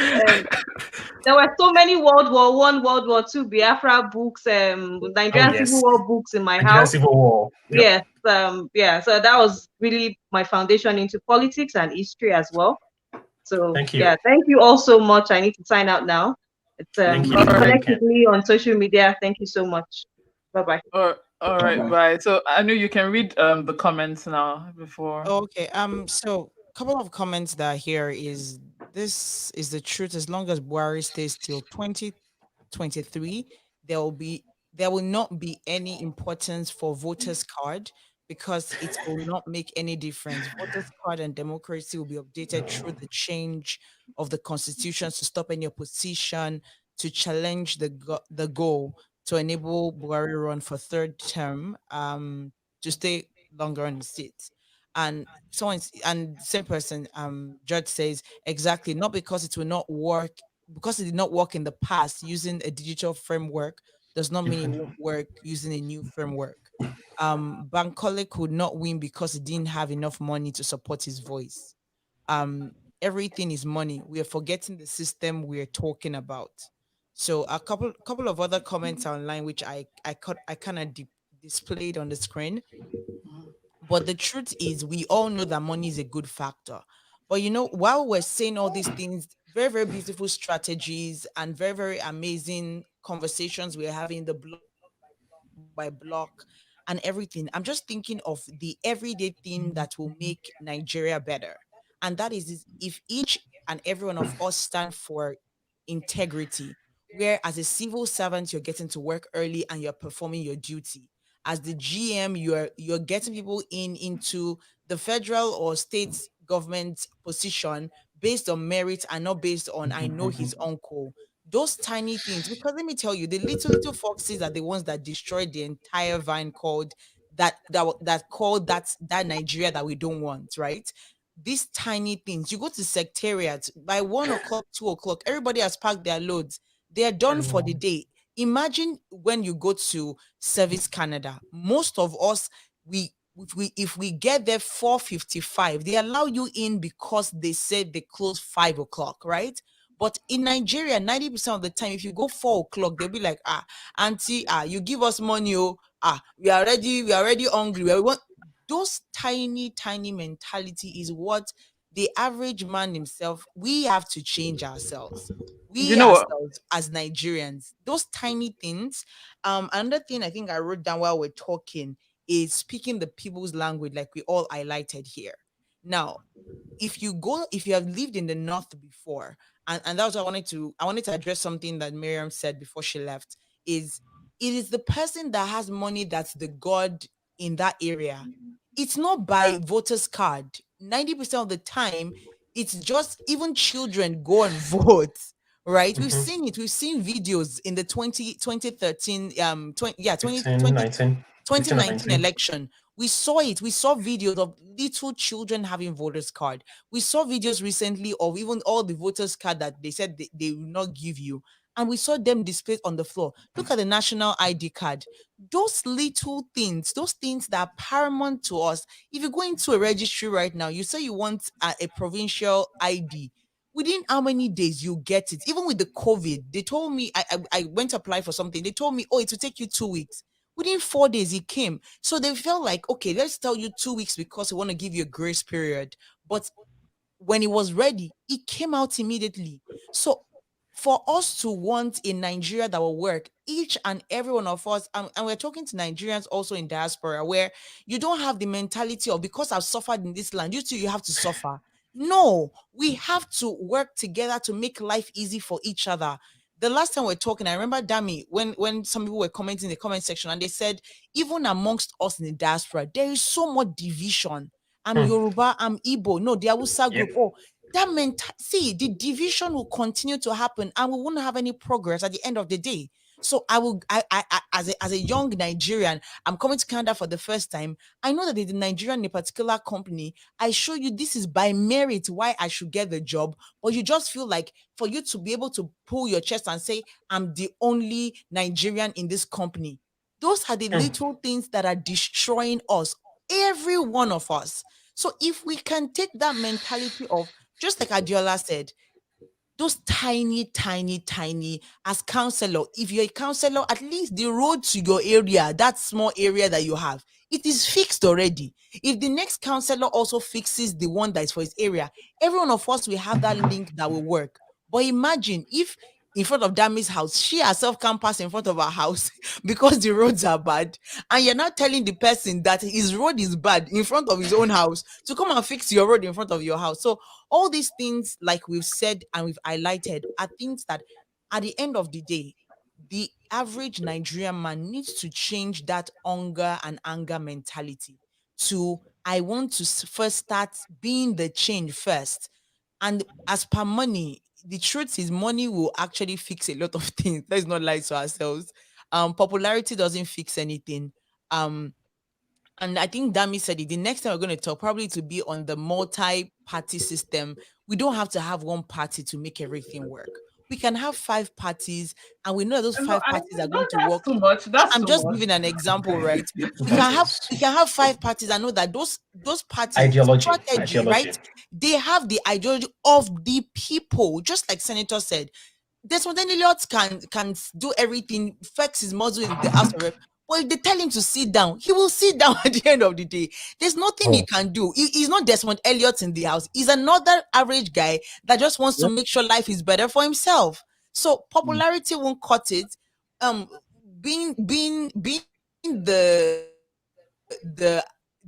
There were so many World War One, World War Two, Biafra books, Nigerian Civil War books in my Nigerian house. Civil War. Yep. Yes, so that was really my foundation into politics and history as well. So Thank you. yeah, thank you all so much. I need to sign out now. Thank you. Connect with me on social media. Thank you so much. Bye-bye. All right, bye. So I know you can read the comments now before. Okay. So couple of comments that are here is, this is the truth. As long as Buhari stays till 2023, there will not be any importance for voters card, because it will not make any difference. Voters card and democracy will be updated through the change of the constitution to stop any opposition, to challenge the goal to enable Buhari run for third term, to stay longer on the seat. And same person, judge says, exactly, not because it will not work, because it did not work in the past using a digital framework does not mean it won't work using a new framework. Bankole could not win because he didn't have enough money to support his voice. Everything is money. We are forgetting the system we are talking about. So a couple of other comments online, which I kind of displayed on the screen. But the truth is, we all know that money is a good factor. But while we're saying all these things, very, very beautiful strategies and very, very amazing conversations we're having, the block by block and everything, I'm just thinking of the everyday thing that will make Nigeria better. And that is if each and every one of us stand for integrity, where as a civil servant, you're getting to work early and you're performing your duty. As the GM, you're getting people into the federal or state government position based on merit and not based on I know his uncle. Those tiny things, because let me tell you, the little foxes are the ones that destroyed the entire vine called that Nigeria that we don't want, right? These tiny things. You go to secretariat by 1 o'clock, 2 o'clock, everybody has packed their loads. They're done for the day. Imagine when you go to Service Canada. Most of us, if we get there 4:55, they allow you in because they said they close 5 o'clock, right? But in Nigeria, 90% of the time, if you go 4 o'clock, they'll be like, auntie, you give us money, we are already hungry. We want those tiny mentality is what the average man himself, we have to change ourselves. You We know what? ourselves as Nigerians, those tiny things. Another thing I think I wrote down while we're talking is speaking the people's language, like we all highlighted here. Now, if you have lived in the north before, and that was what I wanted to address something that Miriam said before she left, is it is the person that has money that's the god in that area. It's not by voters card. 90% of the time, it's just even children go and vote, right? We've seen it. We've seen videos in the 2013 15, 19, 15 or 2019 19. election. We saw it. We saw videos of little children having voters card. We saw videos recently of even all the voters card that they said they will not give you. And we saw them displayed on the floor. Look at the national ID card. Those little things, those things that are paramount to us. If you go into a registry right now, you say you want a provincial ID. Within how many days you get it? Even with the COVID, they told me I went to apply for something. They told me, oh, it will take you 2 weeks. Within 4 days, it came. So they felt like, okay, let's tell you 2 weeks because we want to give you a grace period. But when it was ready, it came out immediately. So for us to want a Nigeria that will work, each and every one of us, and we're talking to Nigerians also in diaspora, where you don't have the mentality of because I've suffered in this land, you too, you have to suffer. No, we have to work together to make life easy for each other. The last time we are talking, I remember Dami when some people were commenting in the comment section and they said, even amongst us in the diaspora, there is so much division. I'm Yoruba, I'm Igbo. No, the Hausa Yep. group. Oh, that meant see the division will continue to happen and we won't have any progress at the end of the day. So as a young Nigerian, I'm coming to Canada for the first time. I know that the Nigerian in a particular company, I show you this is by merit why I should get the job, but you just feel like for you to be able to pull your chest and say I'm the only Nigerian in this company. Those are the little things that are destroying us, every one of us. So if we can take that mentality of, just like Adiola said, those tiny, tiny, tiny, as counselor, if you're a counselor, at least the road to your area, that small area that you have, it is fixed already. If the next counselor also fixes the one that is for his area, every one of us will have that link that will work. But imagine if in front of Dami's house, she herself can't pass in front of her house because the roads are bad. And you're not telling the person that his road is bad in front of his own house to come and fix your road in front of your house. So all these things, like we've said and we've highlighted, are things that at the end of the day, the average Nigerian man needs to change that hunger and anger mentality to I want to first start being the change first. And as per money, the truth is money will actually fix a lot of things. Let's not lie to ourselves. Popularity doesn't fix anything. Um, and I think Dami said it. The next time we're going to talk, probably to be on the multi-party system. We don't have to have one party to make everything work. We can have five parties, and we know those No, five parties are going to that's work. too much. That's I'm too just much. giving an example, right? We can have Parties. we can have five parties. I know that those parties Ideology. strategy, Ideology. right? They have the ideology of the people, just like Senator said. Desmond Elliott can do everything, flex his muscle in the House of Rep. But if they tell him to sit down, he will sit down at the end of the day. There's nothing he can do. He's not Desmond Elliott in the house. He's another average guy that just wants to Yep. make sure life is better for himself. So popularity won't cut it. Um, being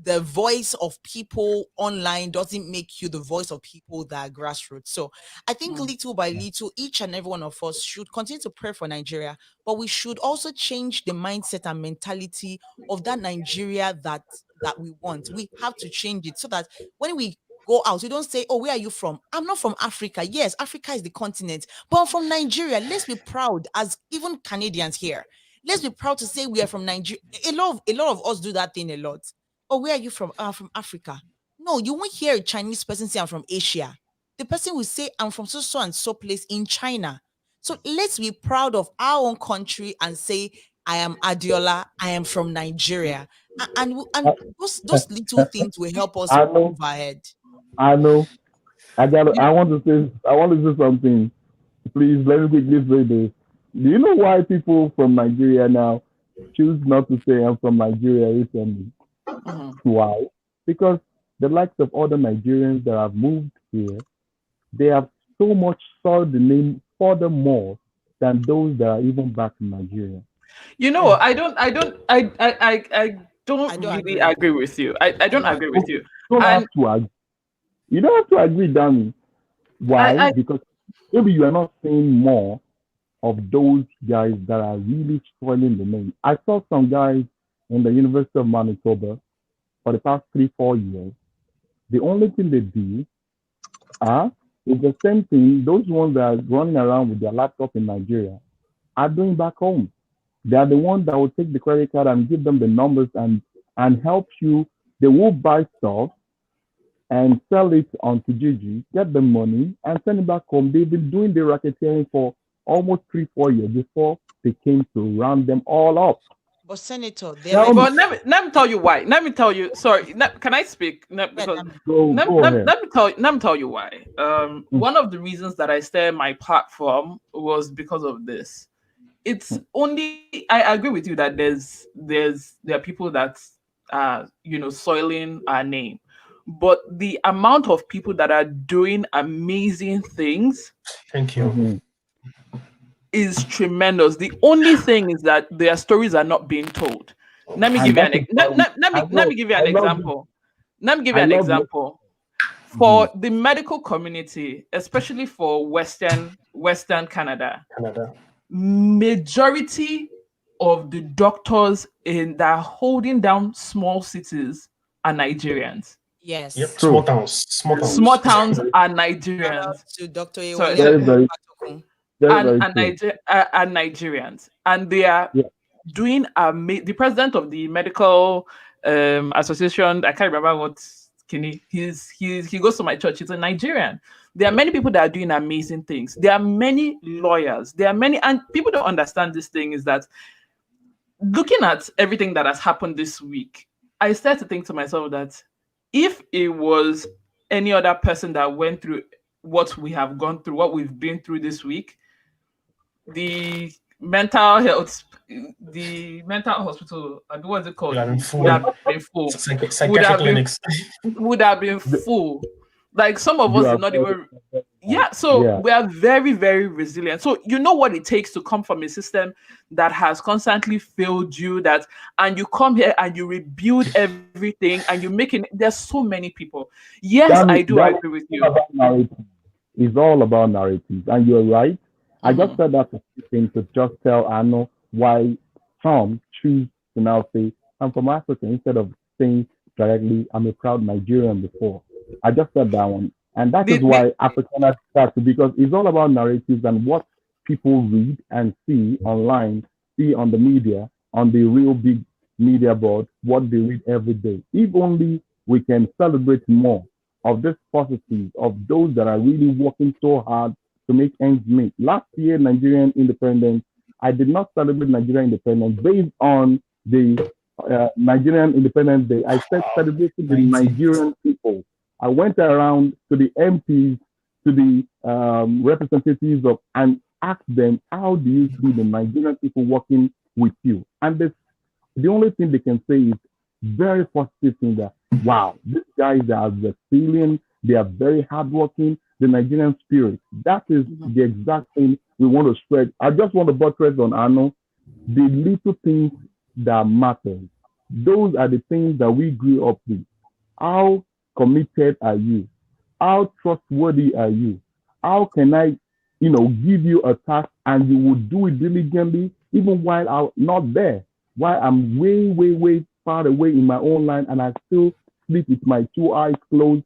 the voice of people online doesn't make you the voice of people that are grassroots. So I think little by little, each and every one of us should continue to pray for Nigeria, but we should also change the mindset and mentality of that Nigeria that we want. We have to change it so that when we go out, we don't say, oh, where are you from? I'm not from Africa. Yes, Africa is the continent, but I'm from Nigeria. Let's be proud as even Canadians here. Let's be proud to say we are from Nigeria. A lot of us do that thing a lot. Oh, where are you from? From Africa. No, you won't hear a Chinese person say I'm from Asia. The person will say I'm from so and so place in China. So let's be proud of our own country and say I am Adiola. I am from Nigeria, and those little things will help us I know, move ahead. I know. I got. You- I want to say. I want to say something. Please let me quickly say this. Do you know why people from Nigeria now choose not to say I'm from Nigeria recently? Mhm. Why? Because the likes of other Nigerians that have moved here, they have so much soiled the name furthermore than those that are even back in Nigeria. You know what? I don't I don't really agree. agree with you. I I don't don't agree with agree. you. You don't have And to agree. You don't have to agree, Danny. Why? I Because maybe you are not seeing more of those guys that are really spoiling the name. I saw some guys in the University of Manitoba for the past 3, 4 years. The only thing they do is the same thing those ones that are running around with their laptop in Nigeria are doing back home. They are the ones that will take the credit card and give them the numbers and and help you. They will buy stuff and sell it on Kijiji, get the money, and send it back home. They've been doing the racketeering for almost 3-4 years before they came to round them all up. But Senator, Tell me, But let me tell you why. Let me tell you. Sorry, can I speak? Because go ahead. let me tell you why. One of the reasons that I started my platform was because of this. It's only I agree with you that there are people that are soiling our name, but the amount of people that are doing amazing things Thank you. Mhm. is tremendous. The only thing is that their stories are not being told. Let me And give you that is why let me give you an example. Let me give you I an love example. For the medical community, especially for Western Canada, majority of the doctors that are holding down small cities are Nigerians. yes. Yep. True. Small towns. Small towns are Shout out Nigerians. to Dr. So, Ewale very, very, Patokun. very true. and Nigerians, and they are Yeah. doing the president of the medical association. I can't remember what he goes to my church. He's a Nigerian. There are many people that are doing amazing things. There are many lawyers. There are many, and people don't understand this thing is that looking at everything that has happened this week, I started to think to myself that if it was any other person that went through what we have gone through, what we've been through this week, the mental health, the mental hospital, what's it called? Would have been full. Would have been full. Psychiatric clinics. Would have been full. Like some of us You did are not very, even. Yeah, so yeah. we are very, very resilient. So you know what it takes to come from a system that has constantly failed you, and you come here and you rebuild everything and you make it. There's so many people. Yes, I do agree with you. About narrative. It's all about narratives, and you're right. I just said that to just tell Arno why some choose to now say I'm from Africa instead of saying directly I'm a proud Nigerian before. I just said that one, and that is why Africana started, because it's all about narratives and what people read and see online, see on the media, on the real big media board, what they read every day. If only we can celebrate more of this positive, of those that are really working so hard to make ends meet. Last year, Nigerian independence, I did not celebrate Nigerian independence based on the Nigerian Independence Day. I said celebrating the Nigerian people. I went around to the MPs, to the representatives of, and asked them, how do you see the Nigerian people working with you? And the only thing they can say is very positive thing that, wow, these guys are resilient, they are very hardworking, the Nigerian spirit. That is the exact thing we want to spread. I just want to buttress on Arno, the little things that matter. Those are the things that we grew up with. How committed are you? How trustworthy are you? How can I, give you a task and you will do it diligently, even while I'm not there, while I'm way, way, way far away in my own line, and I still sleep with my 2 eyes closed,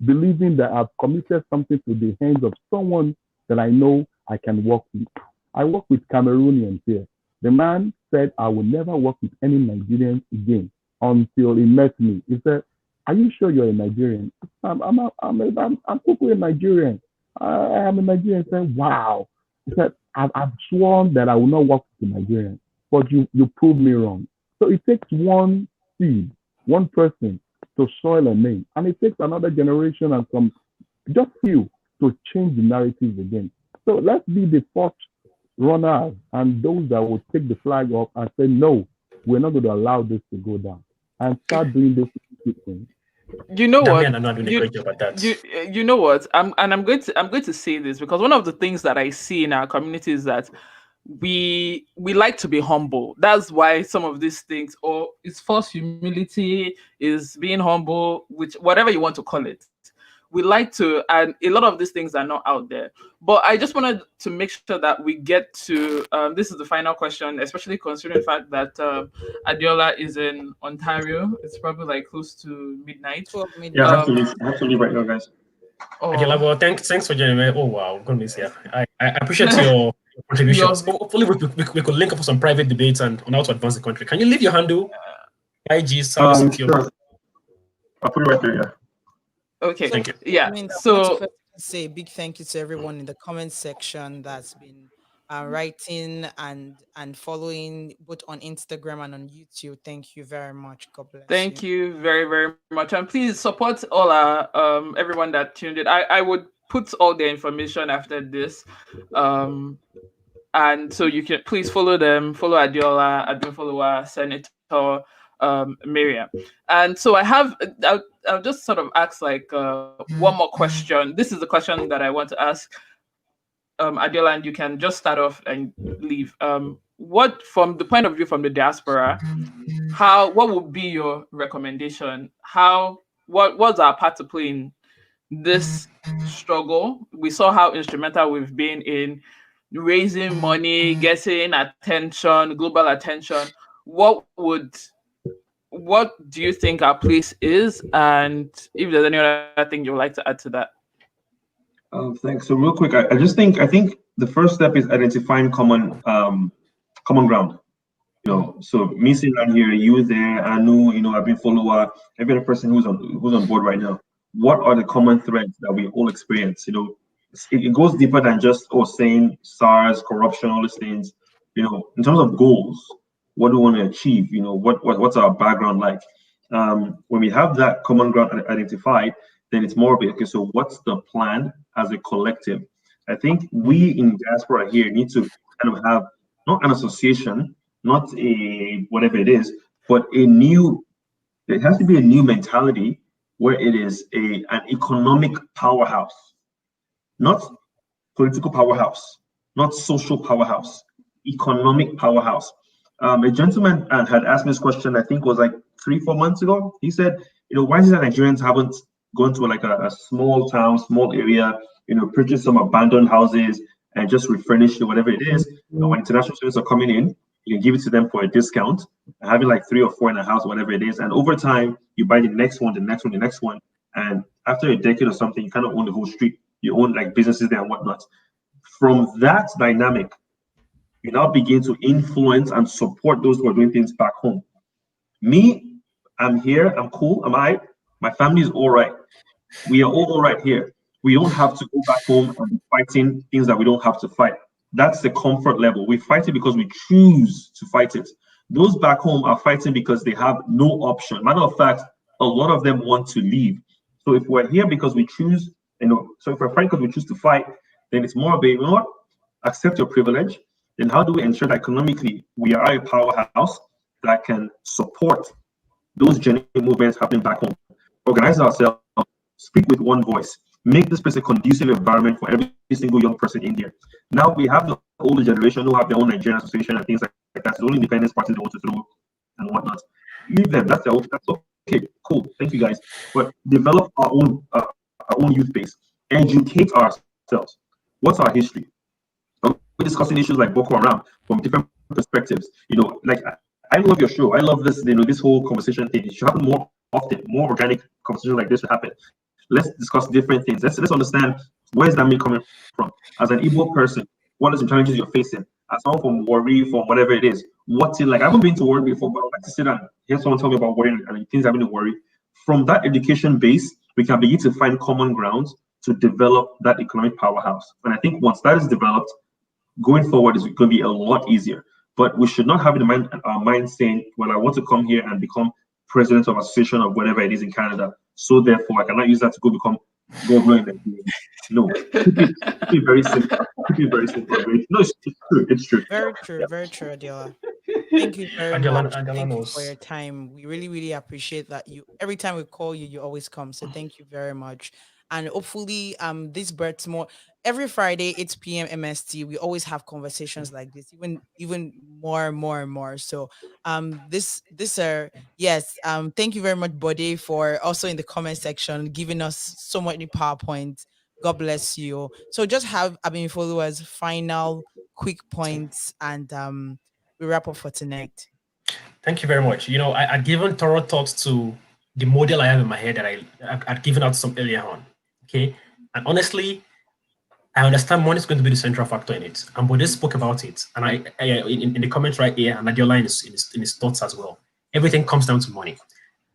believing that I've committed something to the hands of someone that I know I can work with. I work with Cameroonians here. The man said, I will never work with any Nigerians again until he met me. He said, are you sure you're a Nigerian? I'm quickly a Nigerian. I am a Nigerian. He said, wow. He said, I've sworn that I will not work with a Nigerian, but you proved me wrong. So it takes one seed, one person to soil a name, and it takes another generation and some just few to change the narratives again. So let's be the first runners and those that will take the flag up and say, no, we're not going to allow this to go down, and start doing this thing. You know what? I'm not doing a great job at that. You know what? I'm going to say this because one of the things that I see in our community is that we like to be humble. That's why some of these things, or it's false humility, is being humble, which whatever you want to call it. We like to, and a lot of these things are not out there. But I just wanted to make sure that we get to, this is the final question, especially considering the fact that Adiola is in Ontario. It's probably like close to midnight. 12 midnight. Yeah, I have to leave right now, guys. Okay, well, thanks for joining me. Oh wow, goodness, yeah. I appreciate your contributions. Hopefully we could link up for some private debates and on how to advance the country. Can you leave your handle? IG service with your. Sure. I'll put it right there. Yeah. Okay. So, Thank you. Yeah. I mean, I want to So first say a big thank you to everyone in the comment section that's been writing and following both on Instagram and on YouTube. Thank you very much. God bless thank you. you very, very much. And please support all our everyone that tuned in. I would put all the information after this. And so you can please follow them, follow Adiola, admin follower, Senator Miriam. And so I'll just sort of ask like one more question. This is the question that I want to ask Adiola, and you can just start off and leave. What, from the point of view from the diaspora, what would be your recommendation? What's our part to play in this struggle? We saw how instrumental we've been in raising money, getting attention, global attention. What do you think our place is? And if there's any other thing you'd like to add to that? Thanks. So real quick, I think the first step is identifying common ground. So me sitting down here, you there, Anu, I've been follower, every other person who's on board right now. What are the common threads that we all experience? It goes deeper than just saying SARS, corruption, all these things. In terms of goals, what do we want to achieve? What's our background like? When we have that common ground identified, then it's more of okay, so what's the plan as a collective? I think we in diaspora here need to kind of have not an association, not a whatever it is, but it has to be a new mentality where it is an economic powerhouse, not political powerhouse, not social powerhouse, economic powerhouse. A gentleman had asked me this question, I think was like 3-4 months ago. He said, why is it that Nigerians haven't gone to like a small town, small area, purchase some abandoned houses and just refurnish it, whatever it is. When international students are coming in, you can give it to them for a discount, having like 3 or 4 in a house, whatever it is. And over time, you buy the next one, the next one, the next one. And after a decade or something, you kind of own the whole street. You own like businesses there and whatnot. From that dynamic, you now begin to influence and support those who are doing things back home. Me, I'm here, I'm cool, my family is all right. We are all right here. We don't have to go back home and be fighting things that we don't have to fight. That's the comfort level. We fight it because we choose to fight it. Those back home are fighting because they have no option. Matter of fact, a lot of them want to leave. So if we're here because we choose, so if we're fighting because we choose to fight, then it's more of a, accept your privilege. Then how do we ensure that economically we are a powerhouse that can support those genuine movements happening back home? Organize ourselves, speak with one voice, make this place a conducive environment for every single young person in here. Now we have the older generation who have their own Nigerian association and things like that. So all independence parties they want to throw and whatnot. Leave them. That's okay. Cool. Thank you guys. But develop our own youth base. Educate ourselves. What's our history? We're discussing issues like Boko Haram from different perspectives. Like I love your show. I love this. This whole conversation thing. It should happen more often. More organic conversations like this should happen. Let's discuss different things. Let's understand where is that mean coming from. As an Igbo person, what are the challenges you're facing? As someone from Warri, from whatever it is, what's it like? I haven't been to Warri before, but I'd like to sit down, hear someone tell me about Warri and things happening in Warri. From that education base, we can begin to find common grounds to develop that economic powerhouse. And I think once that is developed, going forward is going to be a lot easier. But we should not have in our mind saying, well, I want to come here and become president of association of whatever it is in Canada. So therefore, I cannot use that to go become governor in Nigeria. No, keep it very simple. Keep it very simple. No, it's true. It's true. Very true. Yeah. Very true, Adiola. Thank you very much. Adiola Thank you knows. for your time. We really, really appreciate that every time we call you, you always come. So thank you very much. And hopefully, this births more every Friday, 8 p.m. MST. We always have conversations like this, even more. So this are yes. Thank you very much, Bode, for also in the comment section giving us so much PowerPoint. God bless you. So just have Abin followers final quick points and we wrap up for tonight. Thank you very much. I'd given thorough thought to the model I have in my head that I'd given out some earlier on. Okay. And honestly, I understand money is going to be the central factor in it. And Bode spoke about it. And I in the comments right here, and Adiola in his thoughts as well. Everything comes down to money.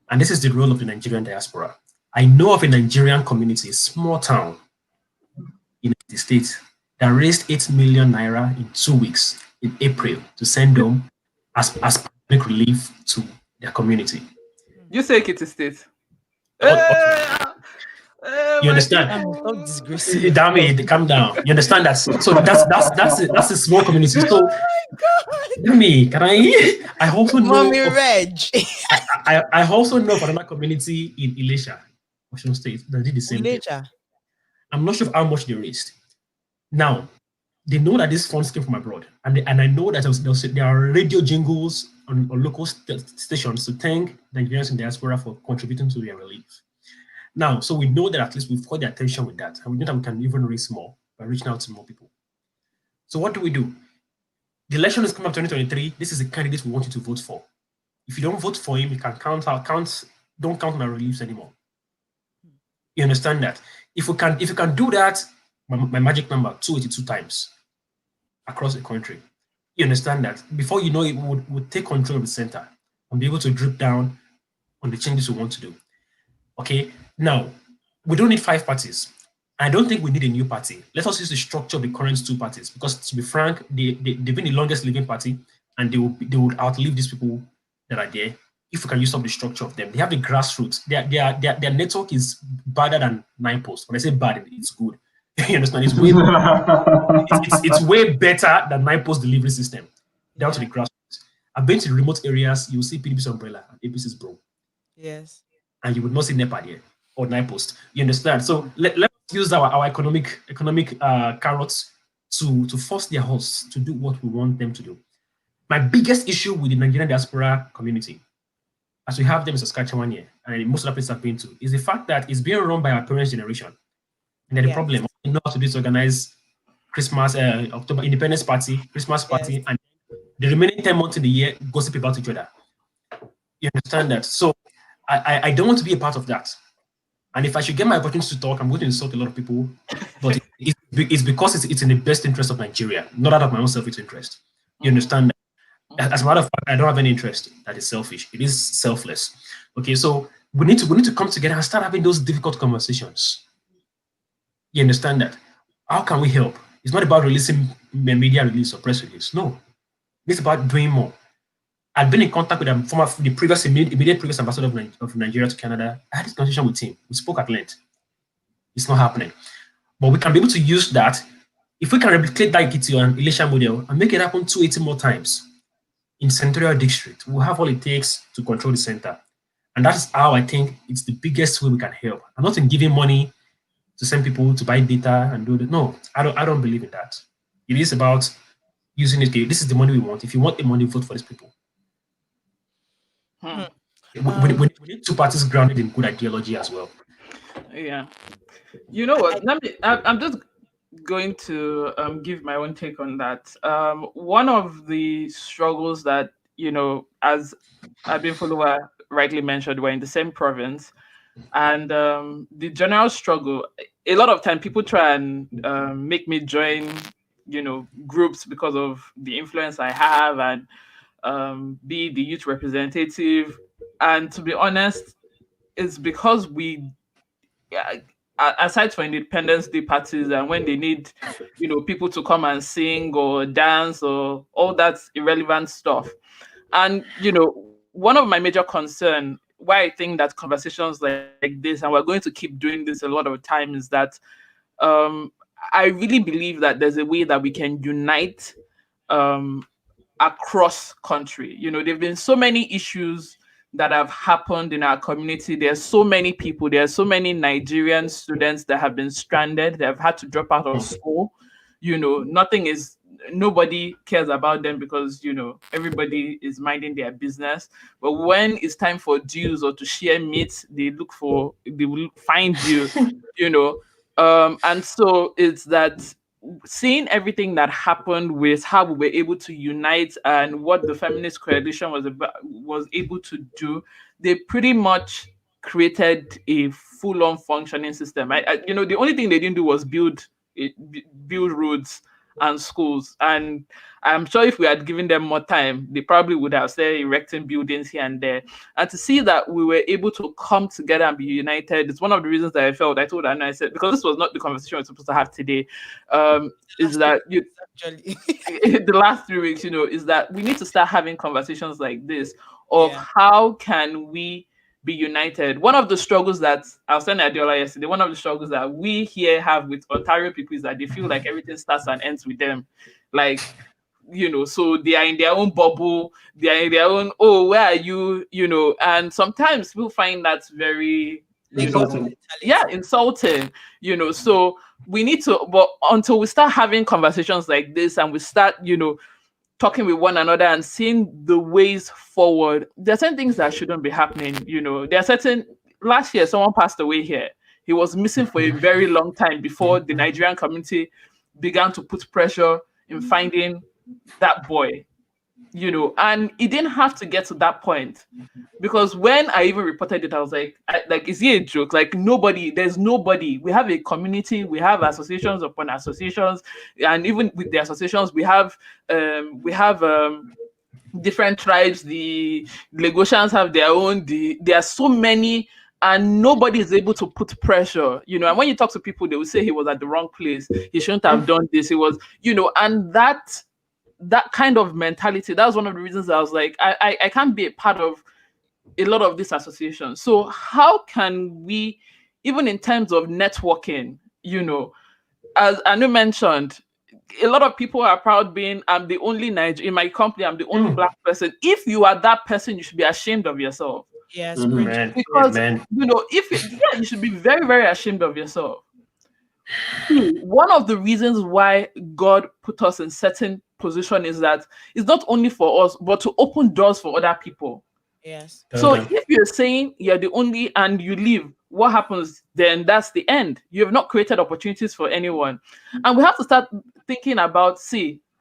And this is the role of the Nigerian diaspora. I know of a Nigerian community, a small town in the States, that raised 8 million naira in 2 weeks in April to send them as pandemic relief to their community. You say Kitty State. You understand? Stop disgracing. Dami, calm down. You understand that? So that's a small community. So Oh my god. Dami, can I also know Mommy Reg. I also know of another community in Elisha, Osun State, that did the same thing. Villager. I'm not sure of how much they raised. Now, they know that these funds came from abroad, and I know that there are radio jingles on local stations to thank Nigerians in diaspora for contributing to their relief. Now, so we know that at least we've caught their attention with that, and we know that we can even raise more by reaching out to more people. So what do? The election is coming up 2023. This is the candidate we want you to vote for. If you don't vote for him, you can don't count on our reliefs anymore. You understand that? If you can do that, my magic number 282 times across the country. You understand that? Before you know it, would take control of the center and be able to drip down on the changes we want to do. Okay, now we don't need 5 parties. I don't think we need a new party. Let us use the structure of the current 2 parties, because to be frank, they've been the longest living party, and they would outlive these people that are there if we can use some of the structure of them. They have the grassroots. Their network is better than 9post. When I say bad, it's good. You understand? It's way it's way better than 9post delivery system down to the grassroots. I've been to the remote areas. You will see PDP's umbrella and APC's bro. Yes. And you would not see NEPA there or 9post. You understand? So let's use our economic carrots to force their hosts to do what we want them to do. My biggest issue with the Nigerian diaspora community, as we have them in Saskatchewan here, and most of the places I've been to, is the fact that it's being run by our parents' generation. And then the problem, we know how to do is organize Christmas, October Independence Party, Christmas party, and the remaining 10 months in the year, gossip about each other. You understand that? So I don't want to be a part of that. And if I should get my opportunity to talk, I'm going to insult a lot of people, but it's because it's in the best interest of Nigeria, not out of my own selfish interest. You understand that? As a matter of fact, I don't have any interest that is selfish. It is selfless. Okay, so we need to come together and start having those difficult conversations. You understand that? How can we help? It's not about releasing media release or press release. No, it's about doing more. I've been in contact with the previous immediate previous ambassador of Nigeria to Canada. I had this conversation with him. We spoke at length. It's not happening, but we can be able to use that. If we can replicate that Gitio and Elisha model and make it happen 280 more times in Senatorial District, we'll have all it takes to control the center. And that's how I think it's the biggest way we can help. I'm not in giving money to send people to buy data and do that. No, I don't believe in that. It is about using it. This is the money we want. If you want the money, vote for these people. We need 2 parties grounded in good ideology as well. Yeah. You know what? I'm just going to give my own take on that. One of the struggles that, as Abin Follower rightly mentioned, we're in the same province. And the general struggle, a lot of time people try and make me join, groups because of the influence I have and be the youth representative. And to be honest, it's because aside from Independence Day parties and when they need, people to come and sing or dance or all that irrelevant stuff. And, one of my major concern, why I think that conversations like this, and we're going to keep doing this a lot of time, is that I really believe that there's a way that we can unite across country. There've been so many issues that have happened in our community. There's so many people, there are so many Nigerian students that have been stranded, they have had to drop out of school. Nobody cares about them because everybody is minding their business. But when it's time for dues or to share meat, they will find you. And so it's that seeing everything that happened with how we were able to unite and what the feminist coalition was able to do, they pretty much created a full-on functioning system. The only thing they didn't do was build roads and schools. And I'm sure if we had given them more time, they probably would have started erecting buildings here and there. And to see that we were able to come together and be united, it's one of the reasons that I told Anna, I said, because this was not the conversation we're supposed to have today, is that Actually, the last 3 weeks, is that we need to start having conversations like this of Yeah. how can we be united. One of the struggles that I was telling Adiola yesterday, one of the struggles that we here have with Ontario people is that they feel like everything starts and ends with them. Like, so they are in their own bubble, they are in their own, oh, where are you? And sometimes people find that very, Insulting. insulting, so we need to, but until we start having conversations like this and we start, talking with one another and seeing the ways forward, there are certain things that shouldn't be happening. There are certain, last year, someone passed away here. He was missing for a very long time before the Nigerian community began to put pressure in finding that boy, and it didn't have to get to that point. Because when I even reported it, I was like, is he a joke? Like, there's nobody. We have a community, we have associations upon associations, and even with the associations, we have different tribes. The Lagosians have their own. There are so many, and nobody is able to put pressure. And when you talk to people, they will say he was at the wrong place. He shouldn't have done this. He was, and that kind of mentality. That was one of the reasons I was like, I can't be a part of a lot of these associations. So how can we, even in terms of networking, as Anu mentioned, a lot of people are proud being, I'm the only in my company, I'm the only Black person. If you are that person, you should be ashamed of yourself. Yes, Man, Because, man. you should be very, very ashamed of yourself. One of the reasons why God put us in certain position is that it's not only for us, but to open doors for other people. Yes. So if you're saying you're the only and you leave, what happens then? That's the end. You have not created opportunities for anyone. And we have to start thinking about,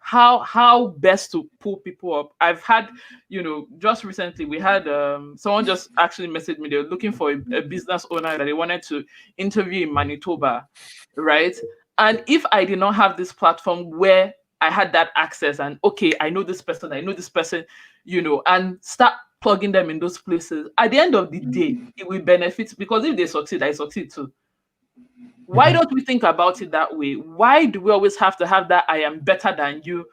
how best to pull people up. I've had, just recently we had someone just actually messaged me. They were looking for a business owner that they wanted to interview in Manitoba, right? And if I did not have this platform where I had that access and, okay, I know this person, and start plugging them in those places, at the end of the day, it will benefit, because if they succeed, I succeed too. Why don't we think about it that way? Why do we always have to have that I am better than you?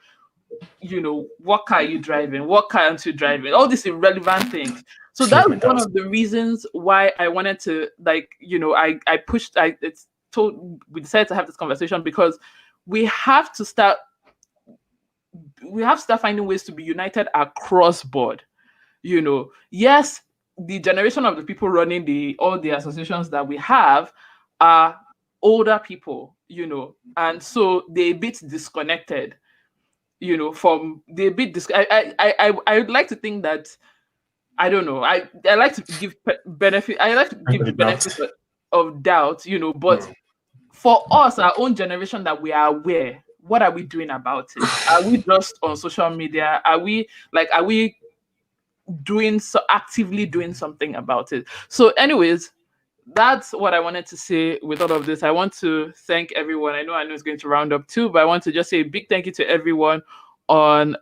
What car are you driving? What car aren't you driving? All these irrelevant things. So that's one of the reasons why I wanted to, we decided to have this conversation, because we have to start finding ways to be united across board. Yes, the generation of the people running all the associations that we have are older people, and so they're a bit disconnected, from they're a bit I would like to think that, I don't know, I like to give benefit, I like to give the benefit of doubt, but for us, our own generation, that we are aware, what are we doing about it? Are we just on social media? Are we actively doing something about it? So anyways, that's what I wanted to say with all of this. I want to thank everyone. I know it's going to round up too, but I want to just say a big thank you to everyone on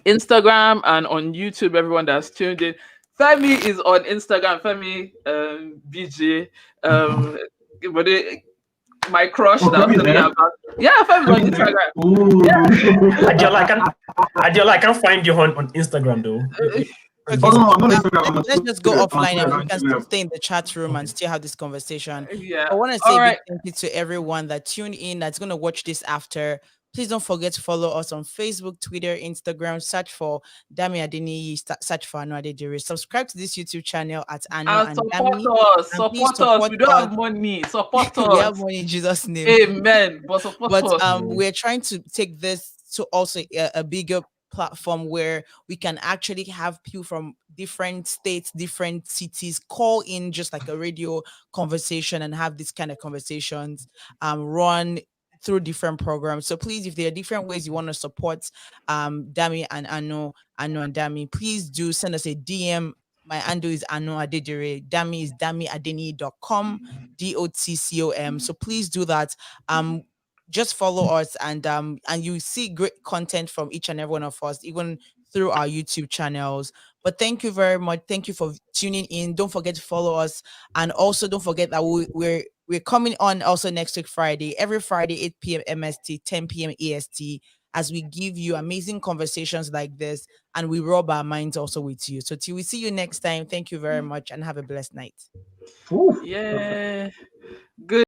Instagram and on YouTube, everyone that's tuned in. Femi is on Instagram, Femi BJ, my crush that I'm telling you about. Yeah, Femi's on Instagram. Adiola, I can't find you on Instagram though. Okay, let's just go offline and we can still stay in the chat room and still have this conversation. Yeah. I want to say a big thank you to everyone that tuned in, that's going to watch this after. Please don't forget to follow us on Facebook, Twitter, Instagram. Search for Dami Adeniyi, search for Anu Adedire. Subscribe to this YouTube channel at Anu and support Dami. us. Support us. We don't have money. Support us. We have money in Jesus' name. Amen. But support us. We're trying to take this to also a bigger platform where we can actually have people from different states, different cities call in, just like a radio conversation, and have this kind of conversations run through different programs. So please, if there are different ways you want to support Dami and Anu and Dami, please do send us a DM. My handle is Anu Adedire. Dami is damiadeni.com, DOTCOM. So please do that. just follow us, and you see great content from each and every one of us, even through our YouTube channels. But thank you very much. Thank you for tuning in. Don't forget to follow us, and also don't forget that we're coming on also next week Friday, every Friday 8 p.m. MST, 10 p.m. EST, as we give you amazing conversations like this, and we rub our minds also with you. So till we see you next time, thank you very much and have a blessed night. Ooh, perfect. Yeah. Good